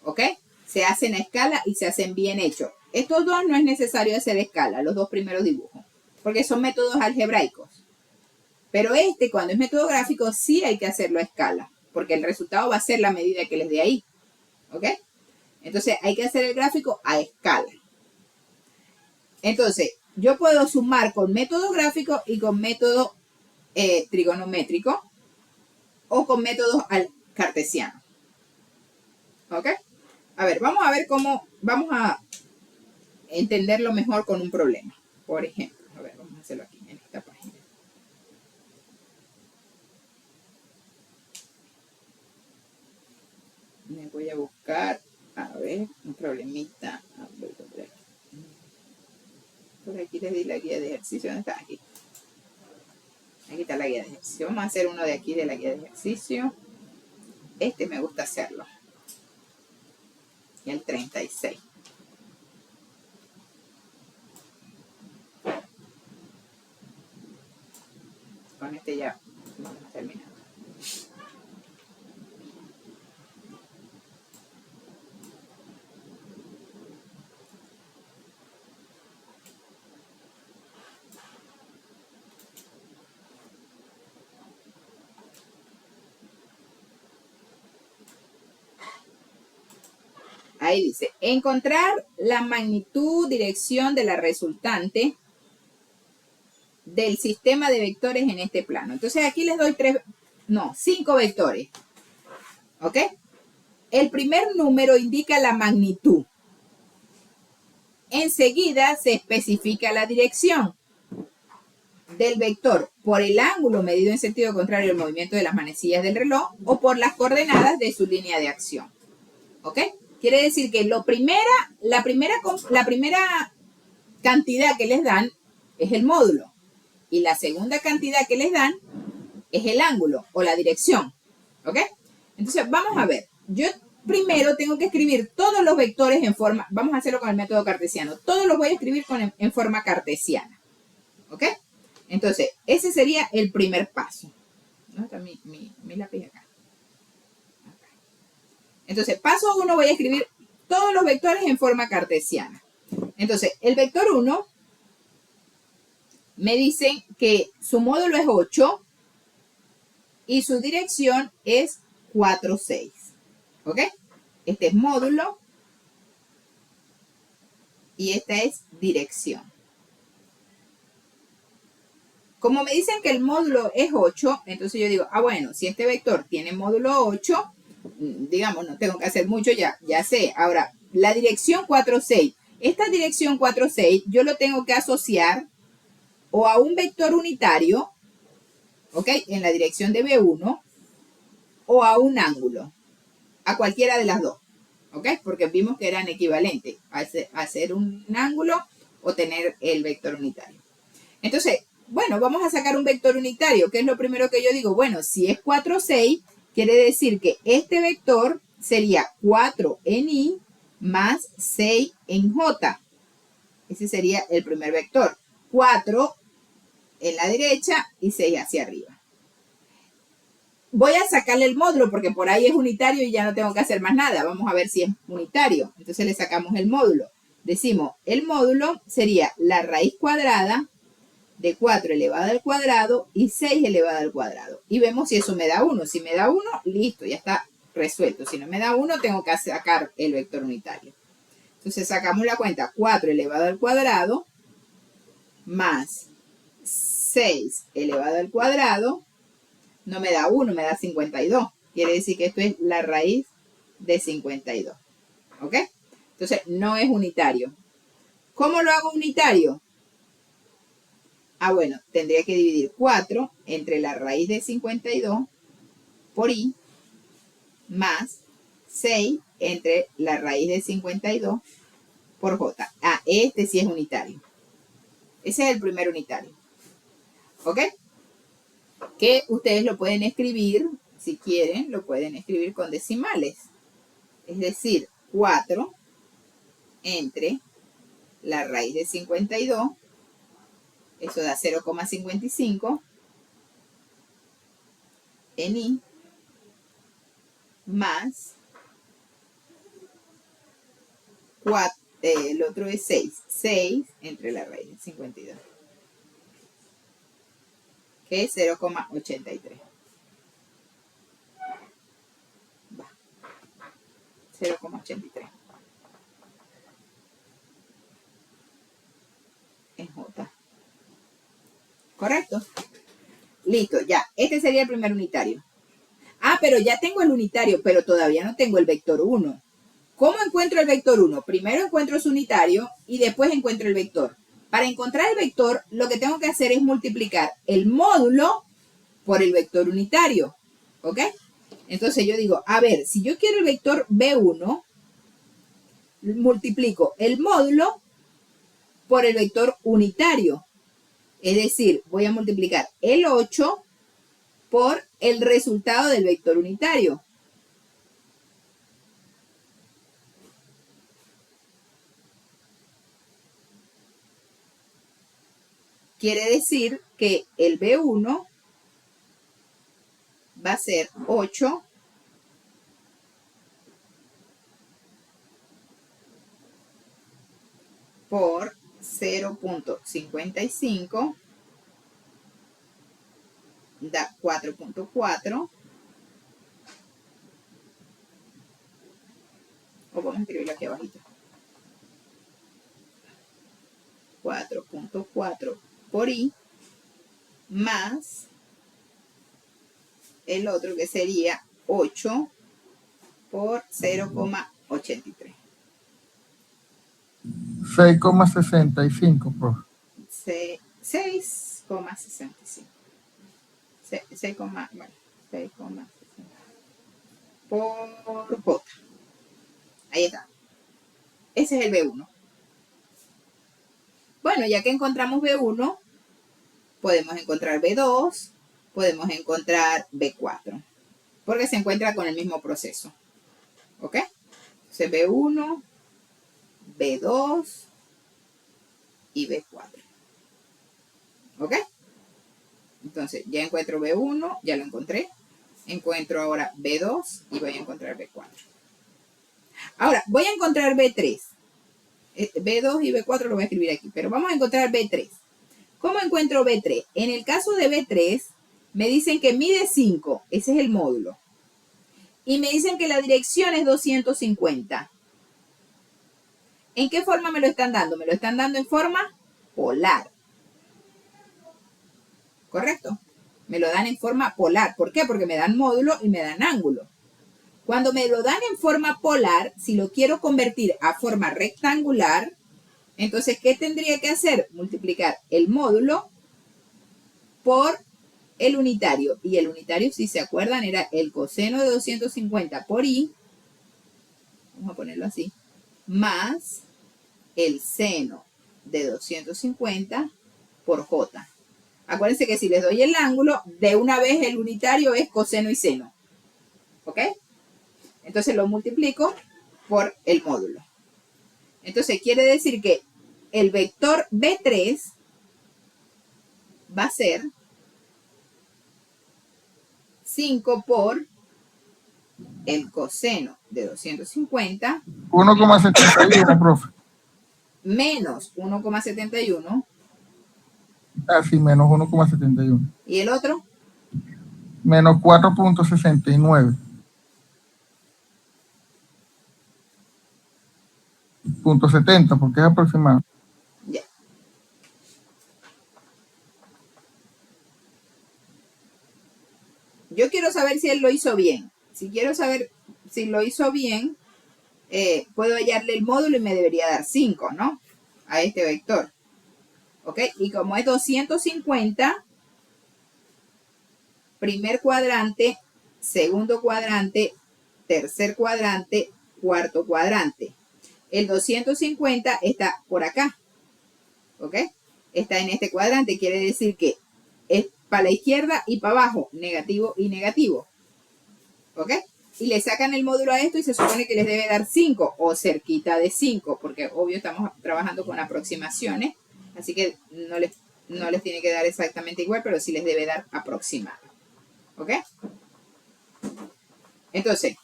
¿ok? Se hacen a escala y se hacen bien hechos. Estos dos no es necesario hacer a escala, los dos primeros dibujos, porque son métodos algebraicos. Pero cuando es método gráfico, sí hay que hacerlo a escala, porque el resultado va a ser la medida que les dé ahí, ¿ok? Entonces, hay que hacer el gráfico a escala. Entonces, yo puedo sumar con método gráfico y con método trigonométrico o con métodos cartesianos. ¿Ok? A ver, vamos a ver cómo vamos a entenderlo mejor con un problema. Por ejemplo, a ver, vamos a hacerlo aquí en esta página. Me voy a buscar, a ver, un problemita. Por aquí les di la guía de ejercicio. ¿Dónde está? Aquí. Aquí está la guía de ejercicio. Vamos a hacer uno de aquí de la guía de ejercicio. Este me gusta hacerlo. Y el 36. Con este ya vamos a terminar. Ahí dice, encontrar la magnitud, dirección de la resultante del sistema de vectores en este plano. Entonces aquí les doy 5 vectores. ¿Ok? El primer número indica la magnitud. Enseguida se especifica la dirección del vector por el ángulo medido en sentido contrario al movimiento de las manecillas del reloj o por las coordenadas de su línea de acción. ¿Ok? Quiere decir que la primera cantidad que les dan es el módulo y la segunda cantidad que les dan es el ángulo o la dirección. ¿Ok? Entonces, vamos a ver. Yo primero tengo que escribir todos los vectores en forma, vamos a hacerlo con el método cartesiano. Todos los voy a escribir en forma cartesiana. ¿Ok? Entonces, ese sería el primer paso. ¿Dónde está mi lápiz acá? Entonces, paso 1 voy a escribir todos los vectores en forma cartesiana. Entonces, el vector 1 me dicen que su módulo es 8 y su dirección es 4, 6. ¿Ok? Este es módulo y esta es dirección. Como me dicen que el módulo es 8, entonces yo digo, bueno, si este vector tiene módulo 8, digamos, no tengo que hacer mucho, ya sé. Ahora, la dirección 4, 6. Esta dirección 4, 6 yo lo tengo que asociar o a un vector unitario, ¿ok? En la dirección de B1, o a un ángulo, a cualquiera de las dos, ¿ok? Porque vimos que eran equivalentes, hacer un ángulo o tener el vector unitario. Entonces, bueno, vamos a sacar un vector unitario. ¿Qué es lo primero que yo digo? Bueno, si es 4, 6, quiere decir que este vector sería 4 en I más 6 en J. Ese sería el primer vector. 4 en la derecha y 6 hacia arriba. Voy a sacarle el módulo porque por ahí es unitario y ya no tengo que hacer más nada. Vamos a ver si es unitario. Entonces le sacamos el módulo. Decimos, el módulo sería la raíz cuadrada de 4 elevado al cuadrado y 6 elevado al cuadrado. Y vemos si eso me da 1. Si me da 1, listo, ya está resuelto. Si no me da 1, tengo que sacar el vector unitario. Entonces sacamos la cuenta 4 elevado al cuadrado más 6 elevado al cuadrado. No me da 1, me da 52. Quiere decir que esto es la raíz de 52. ¿Ok? Entonces no es unitario. ¿Cómo lo hago unitario? Bueno, tendría que dividir 4 entre la raíz de 52 por I más 6 entre la raíz de 52 por J. Este sí es unitario. Ese es el primer unitario. ¿Ok? Que ustedes lo pueden escribir, si quieren, lo pueden escribir con decimales. Es decir, 4 entre la raíz de 52 Eso da 0,55 en I más 4, el otro es 6. 6 entre la raíz de 52. Que es 0,83. 0,83. En J. ¿Correcto? Listo, ya. Este sería el primer unitario. Ah, pero ya tengo el unitario, pero todavía no tengo el vector 1. ¿Cómo encuentro el vector 1? Primero encuentro su unitario y después encuentro el vector. Para encontrar el vector, lo que tengo que hacer es multiplicar el módulo por el vector unitario. ¿Ok? Entonces yo digo, a ver, si yo quiero el vector B1, multiplico el módulo por el vector unitario. Es decir, voy a multiplicar el 8 por el resultado del vector unitario. Quiere decir que el B1 va a ser 8 por 0.55 da 4.4, o vamos a escribirlo aquí abajito. 4.4 por I más el otro que sería 8 por 0,83. 6,65, profe. 6,65. 6,60 por J. Ahí está. Ese es el B1. Bueno, ya que encontramos B1, podemos encontrar B2, podemos encontrar B4, porque se encuentra con el mismo proceso. ¿Ok? Entonces B1, B2 y B4. ¿Ok? Entonces ya encuentro B1, ya lo encontré. Encuentro ahora B2 y voy a encontrar B4. Ahora, voy a encontrar B3. B2 y B4 lo voy a escribir aquí, pero vamos a encontrar B3. ¿Cómo encuentro B3? En el caso de B3, me dicen que mide 5, ese es el módulo. Y me dicen que la dirección es 250. ¿En qué forma me lo están dando? Me lo están dando en forma polar. ¿Correcto? Me lo dan en forma polar. ¿Por qué? Porque me dan módulo y me dan ángulo. Cuando me lo dan en forma polar, si lo quiero convertir a forma rectangular, entonces, ¿qué tendría que hacer? Multiplicar el módulo por el unitario. Y el unitario, si se acuerdan, era el coseno de 250 por I, vamos a ponerlo así, más el seno de 250 por J. Acuérdense que si les doy el ángulo, de una vez el unitario es coseno y seno. ¿Ok? Entonces lo multiplico por el módulo. Entonces quiere decir que el vector B3 va a ser 5 por el coseno de 250 1,71, profe. menos 1,71. Así, menos 1,71. ¿Y el otro? Menos 4,69. .70, porque es aproximado. Ya. Yo quiero saber si él lo hizo bien. Si quiero saber si lo hizo bien, puedo hallarle el módulo y me debería dar 5, ¿no? A este vector. ¿Ok? Y como es 250, primer cuadrante, segundo cuadrante, tercer cuadrante, cuarto cuadrante. El 250 está por acá. ¿Ok? Está en este cuadrante. Quiere decir que es para la izquierda y para abajo. Negativo y negativo. ¿Ok? Y le sacan el módulo a esto y se supone que les debe dar 5 o cerquita de 5. Porque obvio estamos trabajando con aproximaciones. Así que no les no les tiene que dar exactamente igual, pero sí les debe dar aproximado. ¿Ok? Entonces,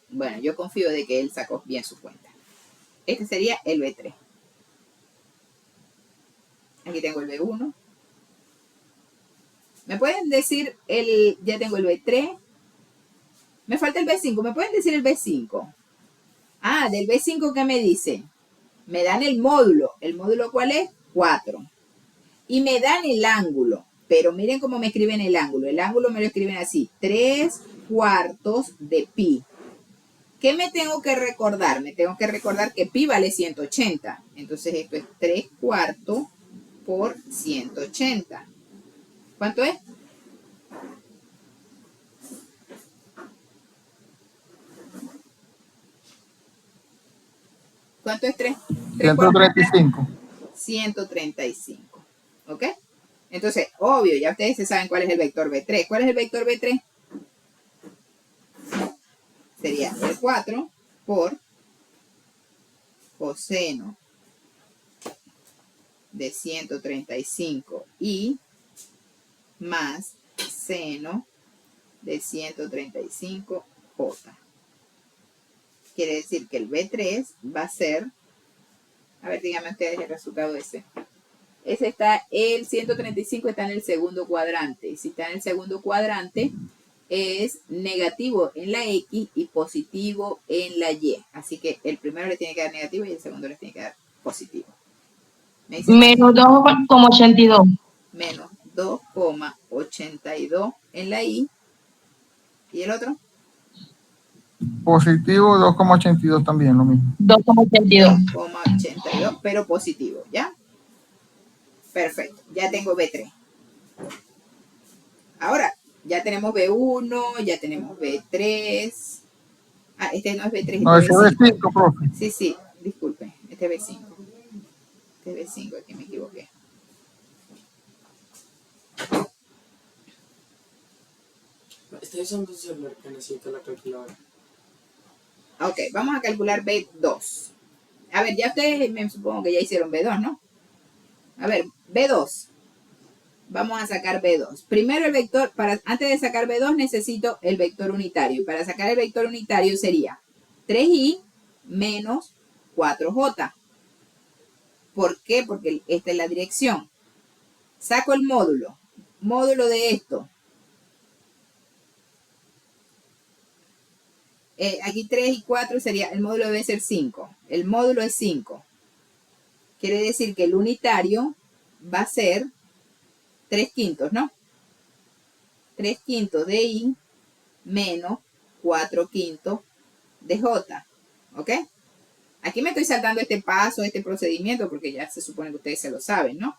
bueno, yo confío de que él sacó bien su cuenta. Este sería el B3. Aquí tengo el B1. ¿Me pueden decir ya tengo el B3? Me falta el B5. ¿Me pueden decir el B5? Ah, del B5, ¿qué me dice? Me dan el módulo. ¿El módulo cuál es? 4. Y me dan el ángulo. Pero miren cómo me escriben el ángulo. El ángulo me lo escriben así. 3/4 de pi. ¿Qué me tengo que recordar? Me tengo que recordar que pi vale 180. Entonces esto es 3/4 por 180. ¿Cuánto es? ¿Cuánto es 3? 135. 135. ¿Ok? Entonces, obvio, ya ustedes se saben cuál es el vector B3. ¿Cuál es el vector B3? Sería el 4 por coseno de 135 y más seno de 135J. Quiere decir que el B3 va a ser, a ver, díganme ustedes el resultado de ese. Ese está, el 135 está en el segundo cuadrante. Si está en el segundo cuadrante, es negativo en la X y positivo en la Y. Así que el primero le tiene que dar negativo y el segundo le tiene que dar positivo. ¿Me dicen? Menos 2,82. Menos 2,82 en la Y. ¿Y el otro? Positivo 2,82 también, lo mismo. 2,82. 2,82, pero positivo, ¿ya? Perfecto, ya tengo B3. Ahora, ya tenemos B1, ya tenemos B3. Ah, este no es B3, No, este ese es es B5. 5, profe. Sí, disculpe, este es B5. Este es B5, aquí me equivoqué. Estoy usando un celular que necesito la calculadora. Ok, vamos a calcular B2. A ver, ya ustedes me supongo que ya hicieron B2, ¿no? A ver, B2. Vamos a sacar B2. Primero el vector, antes de sacar B2 necesito el vector unitario. Y para sacar el vector unitario sería 3i menos 4j. ¿Por qué? Porque esta es la dirección. Saco el módulo. Módulo de esto. Aquí 3 y 4 sería, el módulo debe ser 5. El módulo es 5. Quiere decir que el unitario va a ser 3/5, ¿no? 3/5 de i menos 4/5 de j. ¿Ok? Aquí me estoy saltando este paso, este procedimiento, porque ya se supone que ustedes se lo saben, ¿no?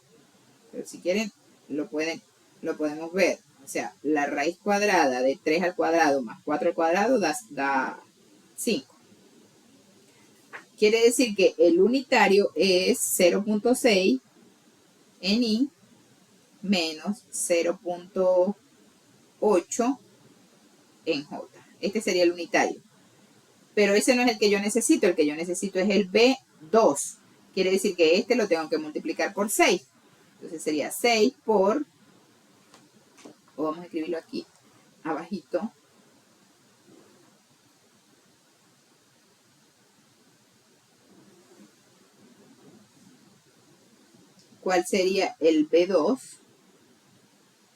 Pero si quieren, lo podemos ver. O sea, la raíz cuadrada de 3 al cuadrado más 4 al cuadrado da 5. Quiere decir que el unitario es 0.6 en i menos 0.8 en j. Este sería el unitario. Pero ese no es el que yo necesito. El que yo necesito es el B2. Quiere decir que este lo tengo que multiplicar por 6. Entonces sería 6 por, o vamos a escribirlo aquí abajito, ¿cuál sería el B2?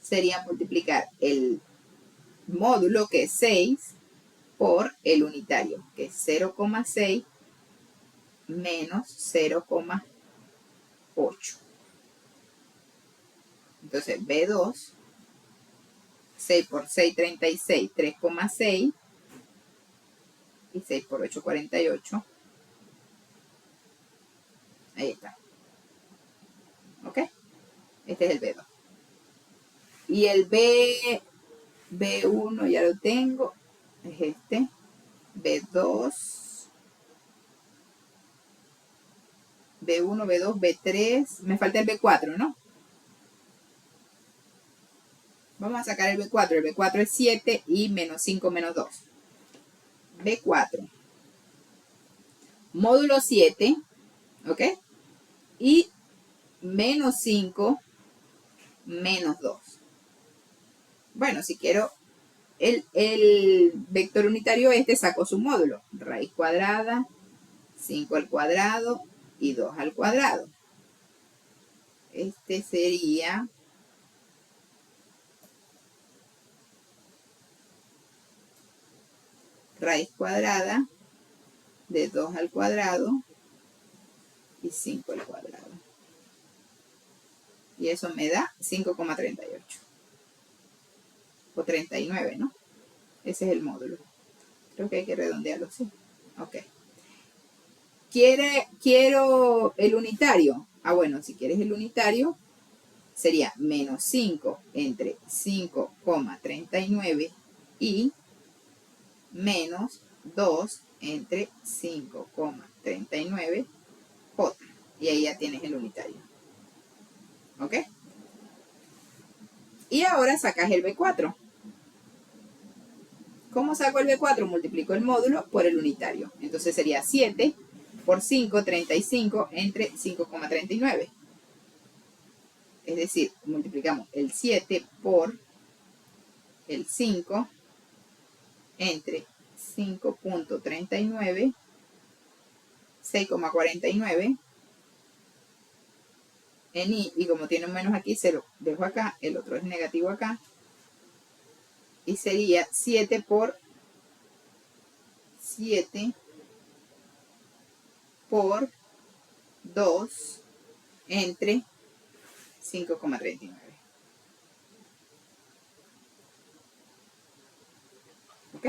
Sería multiplicar el módulo, que es 6, por el unitario, que es 0,6 menos 0,8. Entonces, B2, 6 por 6, 36, 3,6. Y 6 por 8, 48. Ahí está. ¿Ok? Este es el B2. Y el B1 ya lo tengo. Es este. B2. B1, B2, B3. Me falta el B4, ¿no? Vamos a sacar el B4. El B4 es 7 y menos 5 menos 2. B4. Módulo 7. ¿Ok? Y menos 5 menos 2. Bueno, si quiero el vector unitario saco su módulo. Raíz cuadrada, 5 al cuadrado y 2 al cuadrado. Este sería raíz cuadrada de 2 al cuadrado y 5 al cuadrado. Y eso me da 5,38. O 39, ¿no? Ese es el módulo. Creo que hay que redondearlo así. Ok. Quiero el unitario. Ah, bueno, si quieres el unitario, sería menos 5 entre 5,39 y menos 2 entre 5,39 J. Y ahí ya tienes el unitario. ¿Ok? Y ahora sacas el B4. ¿Cómo saco el B4? Multiplico el módulo por el unitario. Entonces sería 7 por 5, 35 entre 5,39. Es decir, multiplicamos el 7 por el 5 entre 5,39, 6,49 en I, y como tiene un menos aquí, se lo dejo acá, el otro es negativo acá, y sería 7 por 7 por 2 entre 5,39. ¿Ok?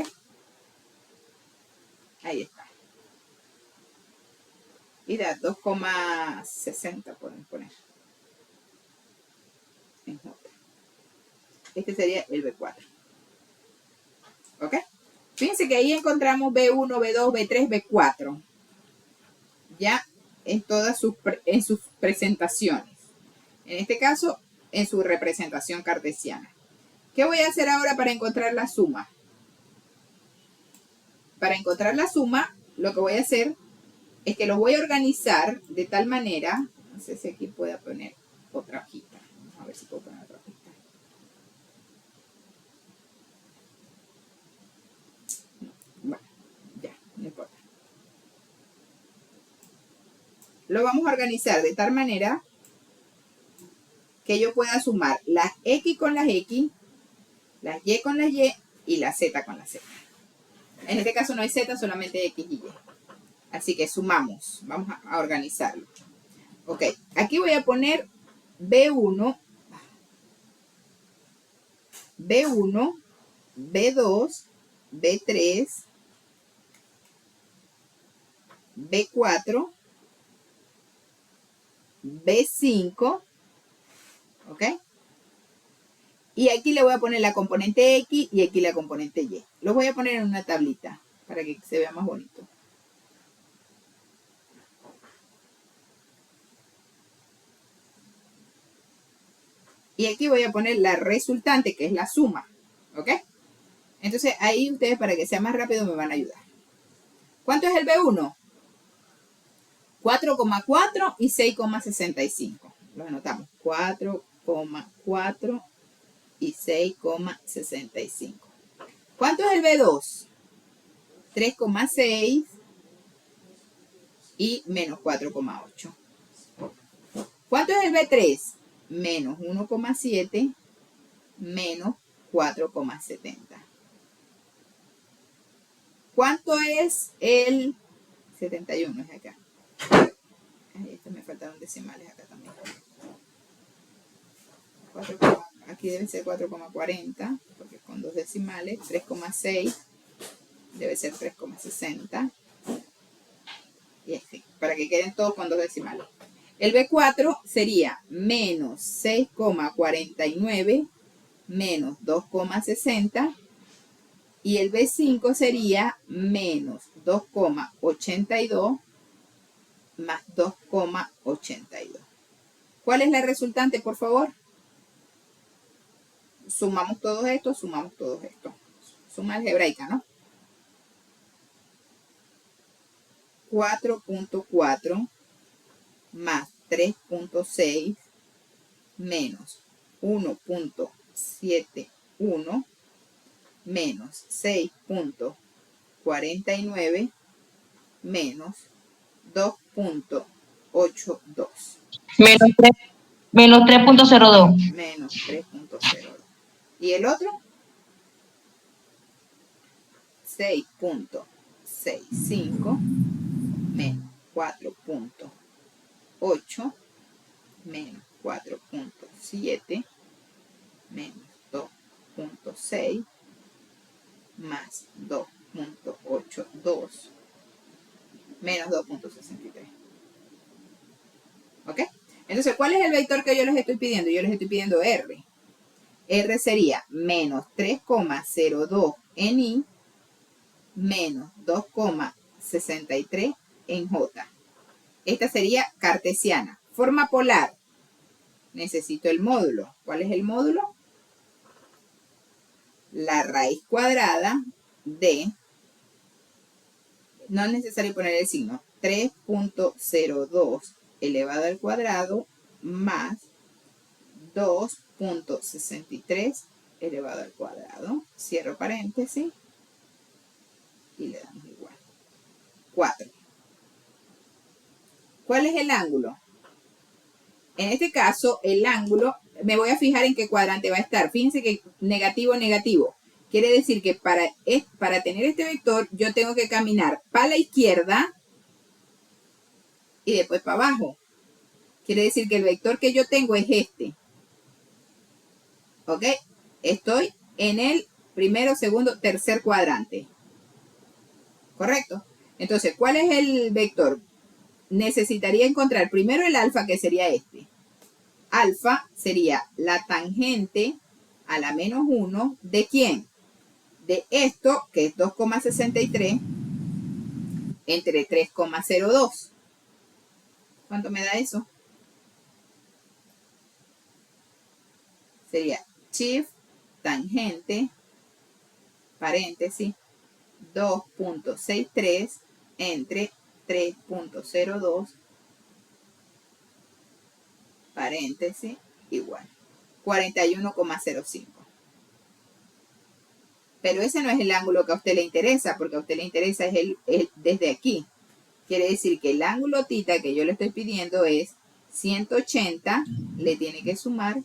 Ahí está. Y da 2,60 podemos poner en J. Este sería el B4. ¿Ok? Fíjense que ahí encontramos B1, B2, B3, B4. Ya en todas sus presentaciones. En este caso, en su representación cartesiana. ¿Qué voy a hacer ahora para encontrar la suma? Para encontrar la suma, lo que voy a hacer es que los voy a organizar de tal manera, no sé si aquí puedo poner otra hojita. Vamos a ver si puedo poner otra hojita. Bueno, ya, no importa. Lo vamos a organizar de tal manera que yo pueda sumar las X con las X, las Y con las Y y la Z con la Z. En este caso no hay Z, solamente X y Y. Así que sumamos. Vamos a organizarlo. Ok, aquí voy a poner B1, B1, B2, B3, B4, B5, ¿ok? Y aquí le voy a poner la componente X y aquí la componente Y. Los voy a poner en una tablita para que se vea más bonito. Y aquí voy a poner la resultante, que es la suma, ¿ok? Entonces ahí ustedes, para que sea más rápido, me van a ayudar. ¿Cuánto es el B1? 4,4 y 6,65. Lo anotamos. 4,4 y 6,65. ¿Cuánto es el B2? 3,6 y menos 4,8. ¿Cuánto es el B3? Menos 1,7 menos 4,70. ¿Cuánto es el 71? Es acá. Ahí me faltaron decimales acá también. Aquí debe ser 4,40, porque con dos decimales. 3,6 debe ser 3,60. Y así, para que queden todos con dos decimales. El B4 sería menos 6,49 menos 2,60. Y el B5 sería menos 2,82 más 2,82. ¿Cuál es la resultante, por favor? Sumamos todo esto, sumamos todo esto. Suma algebraica, ¿no? 4,4 más 3.6 menos 1.71 menos 6.49 menos 2.82 Menos 3.02. menos 3.02. ¿Y el otro? 6.65 menos 4.8 menos 4.7 menos 2.6 más 2.82 menos 2.63. ¿Ok? Entonces, ¿cuál es el vector que yo les estoy pidiendo? Yo les estoy pidiendo R. R sería menos 3,02 en I menos 2,63 en J. Esta sería cartesiana. Forma polar. Necesito el módulo. ¿Cuál es el módulo? La raíz cuadrada de, no es necesario poner el signo, 3.02 elevado al cuadrado más 2.63 elevado al cuadrado. Cierro paréntesis y le damos igual. 4. ¿Cuál es el ángulo? En este caso, el ángulo, me voy a fijar en qué cuadrante va a estar. Fíjense que negativo, negativo. Quiere decir que para tener este vector, yo tengo que caminar para la izquierda y después para abajo. Quiere decir que el vector que yo tengo es este. ¿Ok? Estoy en el primero, segundo, tercer cuadrante. ¿Correcto? Entonces, ¿cuál es el vector? Necesitaría encontrar primero el alfa, que sería este. Alfa sería la tangente a la menos 1 ¿de quién? De esto, que es 2,63 entre 3,02. ¿Cuánto me da eso? Sería shift tangente, paréntesis, 2.63 entre 3.02, paréntesis, igual, 41,05. Pero ese no es el ángulo que a usted le interesa, porque a usted le interesa es el desde aquí. Quiere decir que el ángulo θ que yo le estoy pidiendo es 180, le tiene que sumar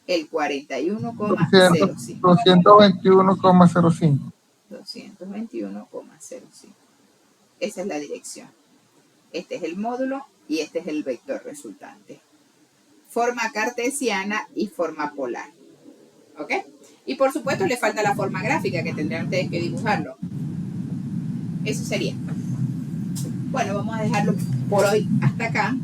el 41,05. 221,05. 221,05. Esa es la dirección. Este es el módulo y este es el vector resultante. Forma cartesiana y forma polar. ¿Ok? Y por supuesto le falta la forma gráfica, que tendrán ustedes que dibujarlo. Eso sería. Bueno, vamos a dejarlo por hoy hasta acá.